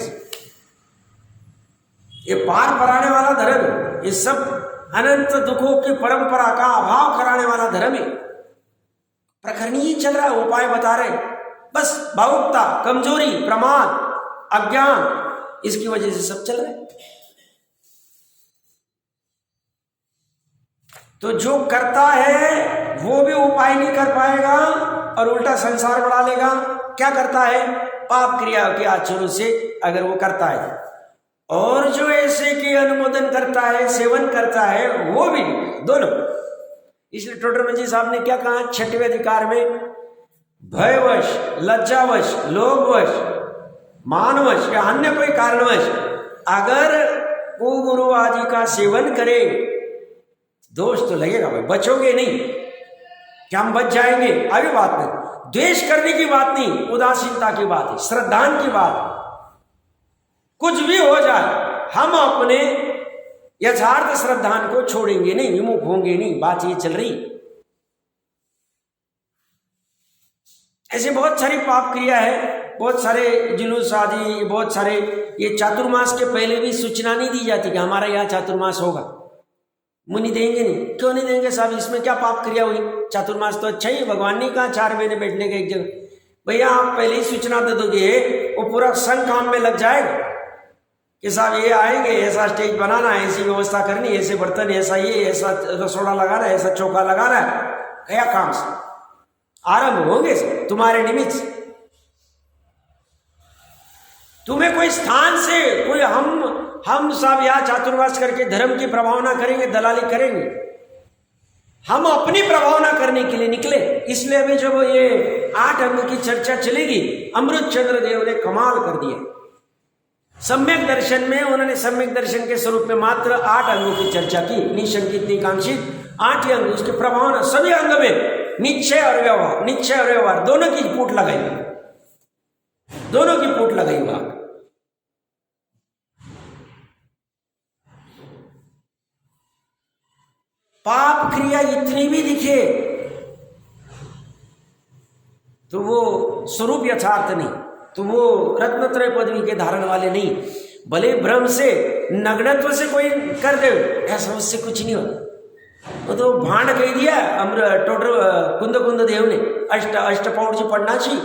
ये पार पराने वाला धर्म है, ये सब अनंत दुखों की परंपरा का अभाव कराने वाला धर्म है। प्रकरण ही चल रहा है, उपाय बता रहे, बस भावुकता, कमजोरी, प्रमाद, अज्ञान, इसकी वजह से सब चल रहा है। तो जो करता है वो भी उपाय नहीं कर पाएगा और उल्टा संसार बढ़ा लेगा। क्या करता है? पाप क्रिया के आचरण से अगर वो करता है, और जो ऐसे के अनुमोदन करता है, सेवन करता है, वो भी दोनों। इसलिए टोडरमल जी साहब ने क्या कहा 6वें अधिकार में, भयवश, लज्जावश, लोभवश, मानवश या अन्य कोई कारणवश अगर वो गुरु आदि का सेवन करे, दोष तो लगेगा भाई, बचोगे नहीं। क्या हम बच जाएंगे? अभी बात नहीं, द्वेष करने की बात नहीं, उदासीनता की बात है, श्रद्धान की बात। कुछ भी हो जाए हम अपने यथार्थ श्रद्धान को छोड़ेंगे नहीं, विमुख होंगे नहीं। बात ये चल रही। ऐसे बहुत सारी पाप क्रिया है, बहुत सारे जुलूस आदि, बहुत सारे। ये चातुर्मास के पहले भी सूचना नहीं दी जाती कि हमारा यहाँ चातुर्मास होगा। मुनि देंगे नहीं। क्यों नहीं देंगे साहब? इसमें क्या पाप क्रिया हुई? चातुर्मास तो अच्छा ही, भगवान ने कहा 4 महीने बैठने का एक जगह। भैया आप पहले ही सूचना दे दोगे, वो पूरा संघ काम में लग जाएगा कि साहब ये आएंगे, ऐसा स्टेज बनाना, ऐसी व्यवस्था करनी, ऐसे बर्तन, ऐसा ये, ऐसा रसोड़ा लगाना, ऐसा चौका लगाना है। गया काम से आरंभ होंगे तुम्हारे निमित्त। तुम्हें कोई स्थान से कोई हम सब यहाँ चातुर्मास करके धर्म की प्रभावना करेंगे, दलाली करेंगे। हम अपनी प्रभावना करने के लिए निकले। इसलिए अभी जब ये 8 अंग की चर्चा चलेगी, अमृत चंद्र देव ने कमाल कर दिया। सम्यक दर्शन में उन्होंने सम्यक दर्शन के स्वरूप में मात्र 8 अंगों की चर्चा की। निशंकित निकांक्षित 8 ही अंग, उसकी प्रभावना सभी अंग में निश्चय और व्यवहार, निश्चय और व्यवहार दोनों की पूट लगाई, दोनों की पूट लगाई वहां। पाप क्रिया इतनी भी दिखे तो वो स्वरूप यथार्थ नहीं, तो वो रत्नत्रय पदवी के धारण वाले नहीं। भले भ्रम से, नग्नत्व से कोई कर दे, ऐसा उससे कुछ नहीं होता। वो तो भांड कह दिया कुंद कुंद देव ने, अष्टपौड़ जी पढ़ना चाहिए,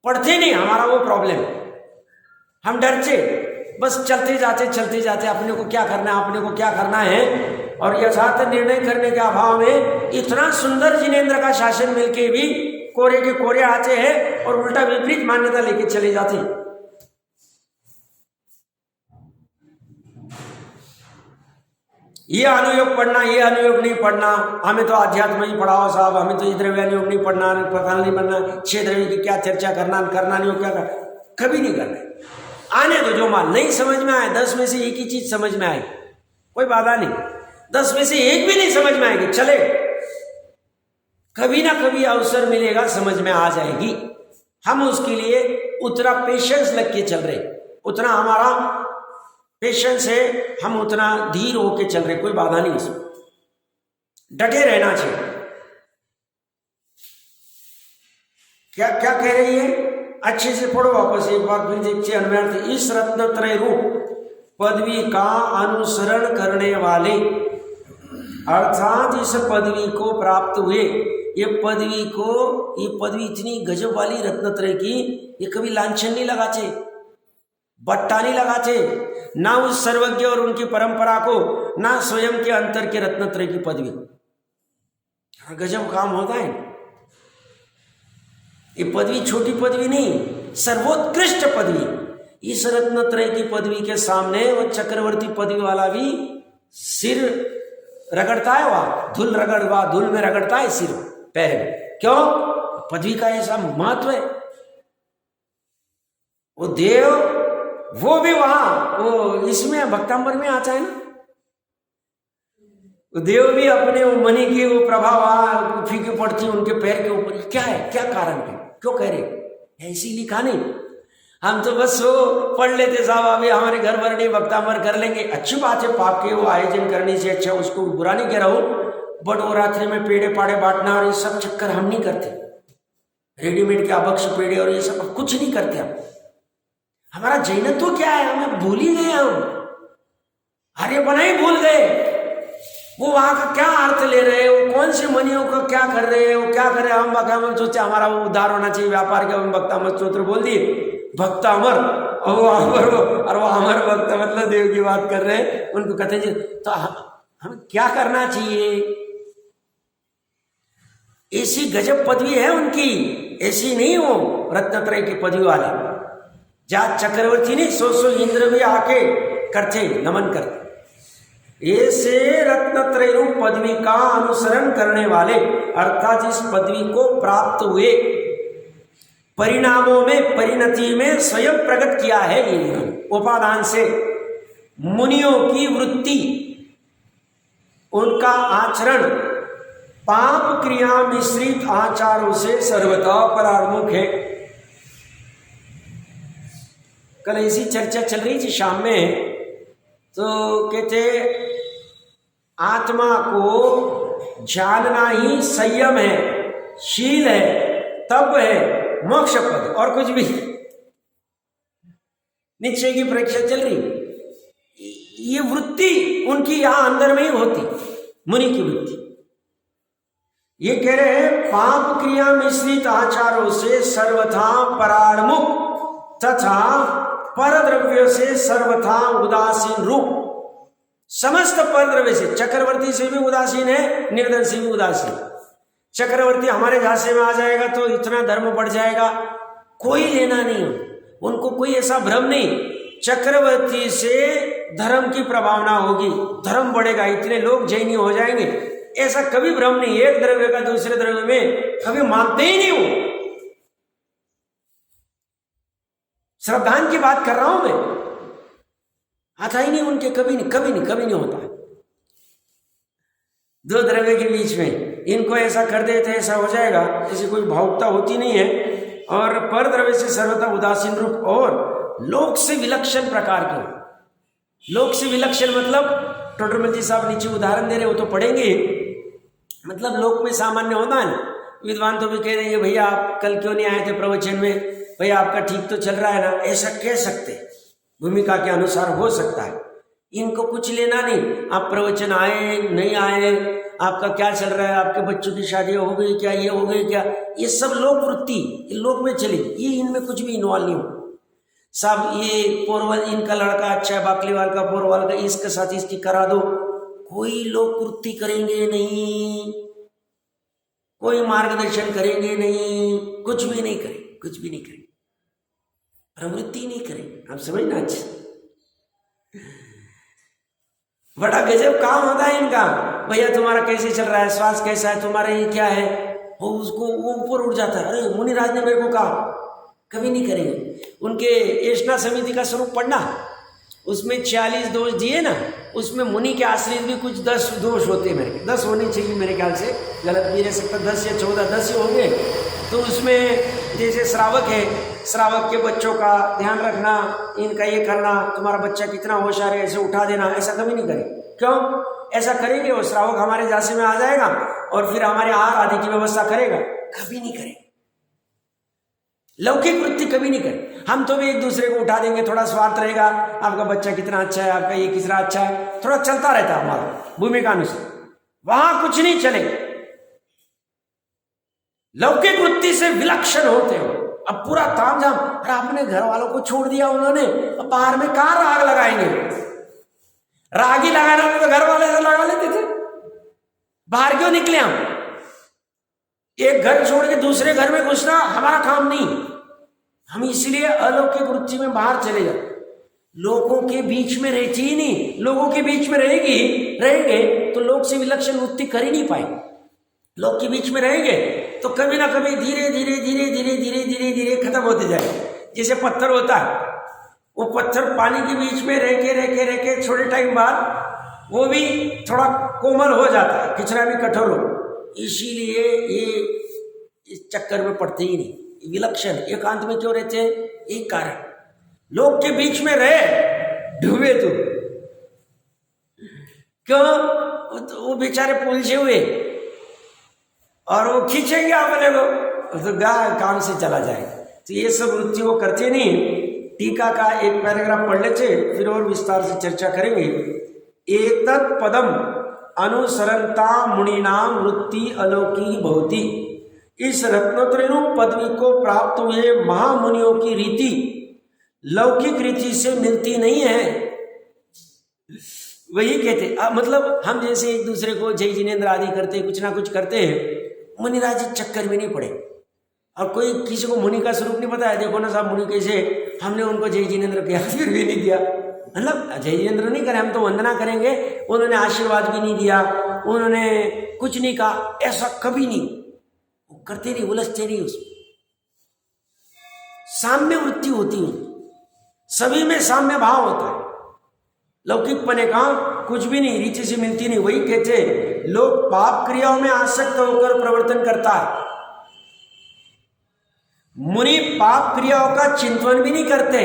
पढ़ते नहीं। हमारा वो प्रॉब्लम, हम डरते, बस चलते जाते अपने को क्या करना है, अपने को क्या करना है, और यथार्थ निर्णय करने के अभाव में इतना सुंदर जिनेंद्र का शासन मिलके भी कोरे के कोरे आते हैं और उल्टा विपरीत मान्यता लेके चले जाते हैं। ये अनुयोग पढ़ना, ये अनुयोग नहीं पढ़ना, हमें तो अध्यात्म ही पढ़ाओ साहब, हमें तो द्रव्यानुयोग नहीं पढ़ना, प्रधान नहीं पढ़ना, 6 द्रव्य की क्या चर्चा करना नहीं हो, क्या करना, कभी नहीं करना। आने दो, जो मान नहीं समझ में आए, 10 में से एक ही चीज समझ में आए, कोई बाधा नहीं। 10 में से एक भी नहीं समझ में आएगी, चले, कभी ना कभी अवसर मिलेगा, समझ में आ जाएगी। हम उसके लिए उतना पेशेंस लग के चल रहे, उतना हमारा पेशेंस है, हम उतना धीर होके चल रहे, कोई बाधा नहीं इसमें, डटे रहना चाहिए। क्या क्या कह रही है? अच्छे से पढ़ो वापस एक बार फिर देखिए। अन्वयार्थ, इस रत्नत्रय रूप पदवी का अनुसरण करने वाले, अर्थात इस पदवी को प्राप्त हुए। ये पदवी इतनी गजब वाली रत्नत्रय की, ये कभी लांछन नहीं लगाते, बट्टा नहीं लगाते, ना उस सर्वज्ञ और उनकी परंपरा को, ना स्वयं के अंतर के रत्नत्रय की पदवी। गजब काम होता है। ये पदवी छोटी पदवी नहीं, सर्वोत्कृष्ट पदवी। इस रत्नत्रय की पदवी के सामने वो चक्रवर्ती पदवी वाला भी सिर रगड़ता है, वहां धूल में रगड़ता है सिर पैर में। क्यों? पदवी का ऐसा महत्व है। वो देव, वो भी वहां, वो इसमें भक्तांबर में आता है ना, वो देव भी अपने वो मणि की वो प्रभाव फीकी पड़ती है उनके पैर के ऊपर। क्या है, क्या कारण है, क्यों कह रहे? ऐसी लिखा नहीं, हम तो बस वो पढ़ लेते साहब, अभी हमारे घर भर नहीं, भक्तांबर कर लेंगे। अच्छी बात है, पाप के वो आयोजन करने से अच्छा, उसको बुरा नहीं कह रहा हूं, बट वो रात्रि में पेड़े पाड़े बांटना और ये सब चक्कर हम नहीं करते। रेडीमेड के अभक्ष पेड़े और ये सब कुछ नहीं करते हम। हमारा जैनत्व तो क्या है, हमें भूल ही गए, हम आर्य बना ही भूल गए। वो वहां का क्या अर्थ ले रहे हैं, वो कौन से मनियों का क्या कर रहे हैं, वो क्या कर रहे हैं। हम भक्तामर सोचते हमारा वो उद्धार होना चाहिए, व्यापार के हम भक्तामर स्तोत्र बोल दिए, भक्तामर, और वो अमर भक्त, मतलब देव की बात कर रहे हैं, उनको कहते हैं। तो हमें क्या करना चाहिए? ऐसी गजब पदवी है उनकी, ऐसी नहीं हो रत्नत्रय की पदवी वाले। जा चक्रवर्ती ने 100 इंद्र भी आके करते, नमन करते। ऐसे रत्नत्रय रूप पदवी का अनुसरण करने वाले, अर्थात इस पदवी को प्राप्त हुए, परिणामों में, परिणति में स्वयं प्रकट किया है ये इन्होंने। उपादान से मुनियों की वृत्ति, उनका आचरण पाप क्रिया मिश्रित आचारों से सर्वथा परार्मुख है। कल ऐसी चर्चा चल रही थी शाम में, तो कहते आत्मा को जानना ही संयम है, शील है, तप है, मोक्ष पद, और कुछ भी। निश्चय की परीक्षा चल रही, ये वृत्ति उनकी यहां अंदर में ही होती, मुनि की वृत्ति। ये कह रहे हैं पाप क्रिया मिश्रित आचारों से सर्वथा परार्मुख तथा पर द्रव्य से सर्वथा उदासीन रूप। समस्त पर द्रव्य से, चक्रवर्ती से भी उदासीन है, निर्धन से भी उदासीन। चक्रवर्ती हमारे झांसे में आ जाएगा तो इतना धर्म बढ़ जाएगा, कोई लेना नहीं, उनको कोई ऐसा भ्रम नहीं। चक्रवर्ती से धर्म की प्रभावना होगी, धर्म बढ़ेगा, इतने लोग जैनी हो जाएंगे, ऐसा कभी भ्रम नहीं। एक द्रव्य का दूसरे द्रव्य में कभी मानते ही नहीं हो। श्रद्धान की बात कर रहा हूं मैं, आता ही नहीं उनके, कभी नहीं, कभी नहीं, कभी नहीं होता। दो द्रव्य के बीच में इनको ऐसा कर देते ऐसा हो जाएगा, ऐसी कोई भावुकता होती नहीं है। और पर द्रव्य से सर्वथा उदासीन रूप और लोक से विलक्षण प्रकार के। लोक से विलक्षण मतलब टोटरमल जी साहब नीचे उदाहरण दे रहे, वो तो पढ़ेंगे। मतलब लोक में सामान्य होता है ना, विद्वान तो भी कह देंगे भैया आप कल क्यों नहीं आए थे प्रवचन में, भैया आपका ठीक तो चल रहा है ना, ऐसा कह सकते, भूमिका के अनुसार हो सकता है। इनको कुछ लेना नहीं, आप प्रवचन आए नहीं आए, आपका क्या चल रहा है, आपके बच्चों की शादी हो गई क्या, ये हो गई क्या, ये सब लोक वृत्ति लोक में चली, ये इनमें कुछ भी इन्वॉल्व नहीं हो। सब ये पोरवल, इनका लड़का अच्छा है, बाकलीवाल का पोरवल का, इसके साथ इसकी करा दो, कोई लोक वृत्ति करेंगे नहीं, कोई मार्गदर्शन करेंगे नहीं, कुछ भी नहीं करेंगे, कुछ भी नहीं करेंगे, प्रवृत्ति नहीं करेंगे। आप समझना अच्छा, बड़ा गजब काम होता है इनका। भैया तुम्हारा कैसे चल रहा है, स्वास्थ्य कैसा है, तुम्हारा ये क्या है, वो उसको वो ऊपर उठ जाता है, अरे मुनिराज ने मेरे को कहा, कभी नहीं करेंगे। उनके एष्णा समिति का स्वरूप पढ़ना, उसमें 46 दोष दिए ना, उसमें मुनि के आश्रित भी कुछ 10 दोष होते हैं, मेरे 10 होने चाहिए मेरे ख्याल से, गलत भी रह सकता, 10 या 14, 10 ही होंगे। तो उसमें जैसे श्रावक है, श्रावक के बच्चों का ध्यान रखना, इनका ये करना, तुम्हारा बच्चा कितना होशियार है, ऐसे उठा देना, ऐसा कभी नहीं करें। क्यों ऐसा करेंगे, वो श्रावक हमारे झांसे में आ जाएगा और फिर हमारे आहार आदि की व्यवस्था करेगा, कभी नहीं करें। लौकिक वृत्ति कभी नहीं करें। हम तो भी एक दूसरे को उठा देंगे, थोड़ा स्वार्थ रहेगा, आपका बच्चा कितना अच्छा है, आपका ये कितना अच्छा है, थोड़ा चलता रहता है हमारा भूमिका अनुसार, वहां कुछ नहीं चलेगा। लौकिक वृत्ति से विलक्षण होते हो। अब पूरा तामझाम, अरे आपने घर वालों को छोड़ दिया उन्होंने, अब बाहर में कहां राग लगाएंगे, राग ही लगाना तो घर वाले से लगा लेते थे, बाहर क्यों निकले हम। एक घर छोड़ के दूसरे घर में घुसना हमारा काम नहीं, हम इसलिए अलौकिक वृत्ति में बाहर चले जाते। लोगों के बीच में रहती ही नहीं, लोगों के बीच में रहेंगे तो लोग से विलक्षण वृत्ति कर ही नहीं पाएंगे। लोग के बीच में रहेंगे तो कभी ना कभी धीरे धीरे धीरे धीरे धीरे धीरे धीरे खत्म होते जाएगा। जैसे पत्थर होता है, वो पत्थर पानी के बीच में रह के थोड़े टाइम बाद वो भी थोड़ा कोमल हो जाता है, किचरा भी कठोर हो। इसीलिए ये इस चक्कर में पड़ते ही नहीं, विलक्षण एकांत में क्यों रहते हैं, एक कारण, लोग के बीच में रहे डूबे तो क्यों, वो बेचारे उलझे हुए और वो खींचेंगे अपने को तो काम से चला जाएगा। तो ये सब वृत्ति वो करते नहीं। टीका का एक पैराग्राफ पढ़ लेते, फिर और विस्तार से चर्चा करेंगे। एतत् पदम अनुसरंता मुनिनाम वृत्ति अलौकी भवति। इस रत्नोत्रेणु पदवी को प्राप्त हुए महामुनियों की रीति लौकिक रीति से मिलती नहीं है। वही कहते, मतलब हम जैसे एक दूसरे को जय जिनेन्द्र आदि करते, कुछ ना कुछ करते हैं, मुनिराज चक्कर में नहीं पड़े। और कोई किसी को मुनि का स्वरूप नहीं पता है, देखो ना साहब मुनि कैसे, हमने उनको जय जिनेन्द्र किया फिर भी नहीं किया, मतलब जय जिनेन्द्र नहीं करे, हम तो वंदना करेंगे, उन्होंने आशीर्वाद भी नहीं दिया, उन्होंने कुछ नहीं कहा, ऐसा कभी नहीं, वो करते नहीं, उलझते नहीं उसमें। साम्य वृत्ति होती है, सभी में साम्य भाव होता है। लौकिकपने का कुछ भी नहीं, रीति से मिलती नहीं। वही कहते हैं लोग पाप क्रियाओं में आसक्त होकर प्रवर्तन करता है, मुनि पाप क्रियाओं का चिंतन भी नहीं करते।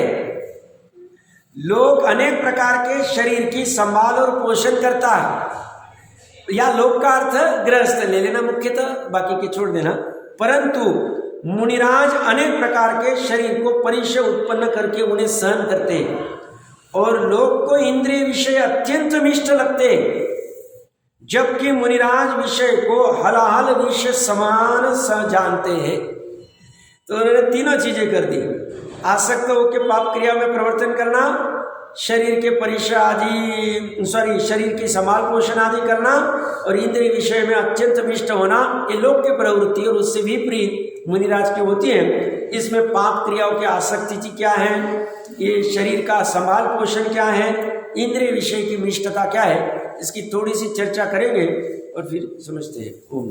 लोग अनेक प्रकार के शरीर की संभाल और पोषण करता है, या लोक का अर्थ गृहस्थ ले लेना मुख्यतः, बाकी के छोड़ देना। परंतु मुनिराज अनेक प्रकार के शरीर को परिचय उत्पन्न करके उन्हें सहन करते हैं, और लोग को इंद्रिय विषय अत्यंत मिष्ट लगते हैं, जबकि मुनिराज विषय को हलाहल विषय समान जानते हैं। तो उन्होंने तीनों चीजें कर दी, आसक्त होकर पाप क्रिया में प्रवर्तन करना, शरीर के परिचय आदि शरीर की संभाल पोषण आदि करना, और इंद्रिय विषय में अत्यंत मिष्ट होना। ये लोक की प्रवृत्ति और उससे विपरीत मुनिराज की होती है। इसमें पाप क्रियाओं की आसक्ति क्या है, ये शरीर का संभाल पोषण क्या है, इंद्रिय विषय की मिष्टता क्या है, इसकी थोड़ी सी चर्चा करेंगे और फिर समझते हैं। ओम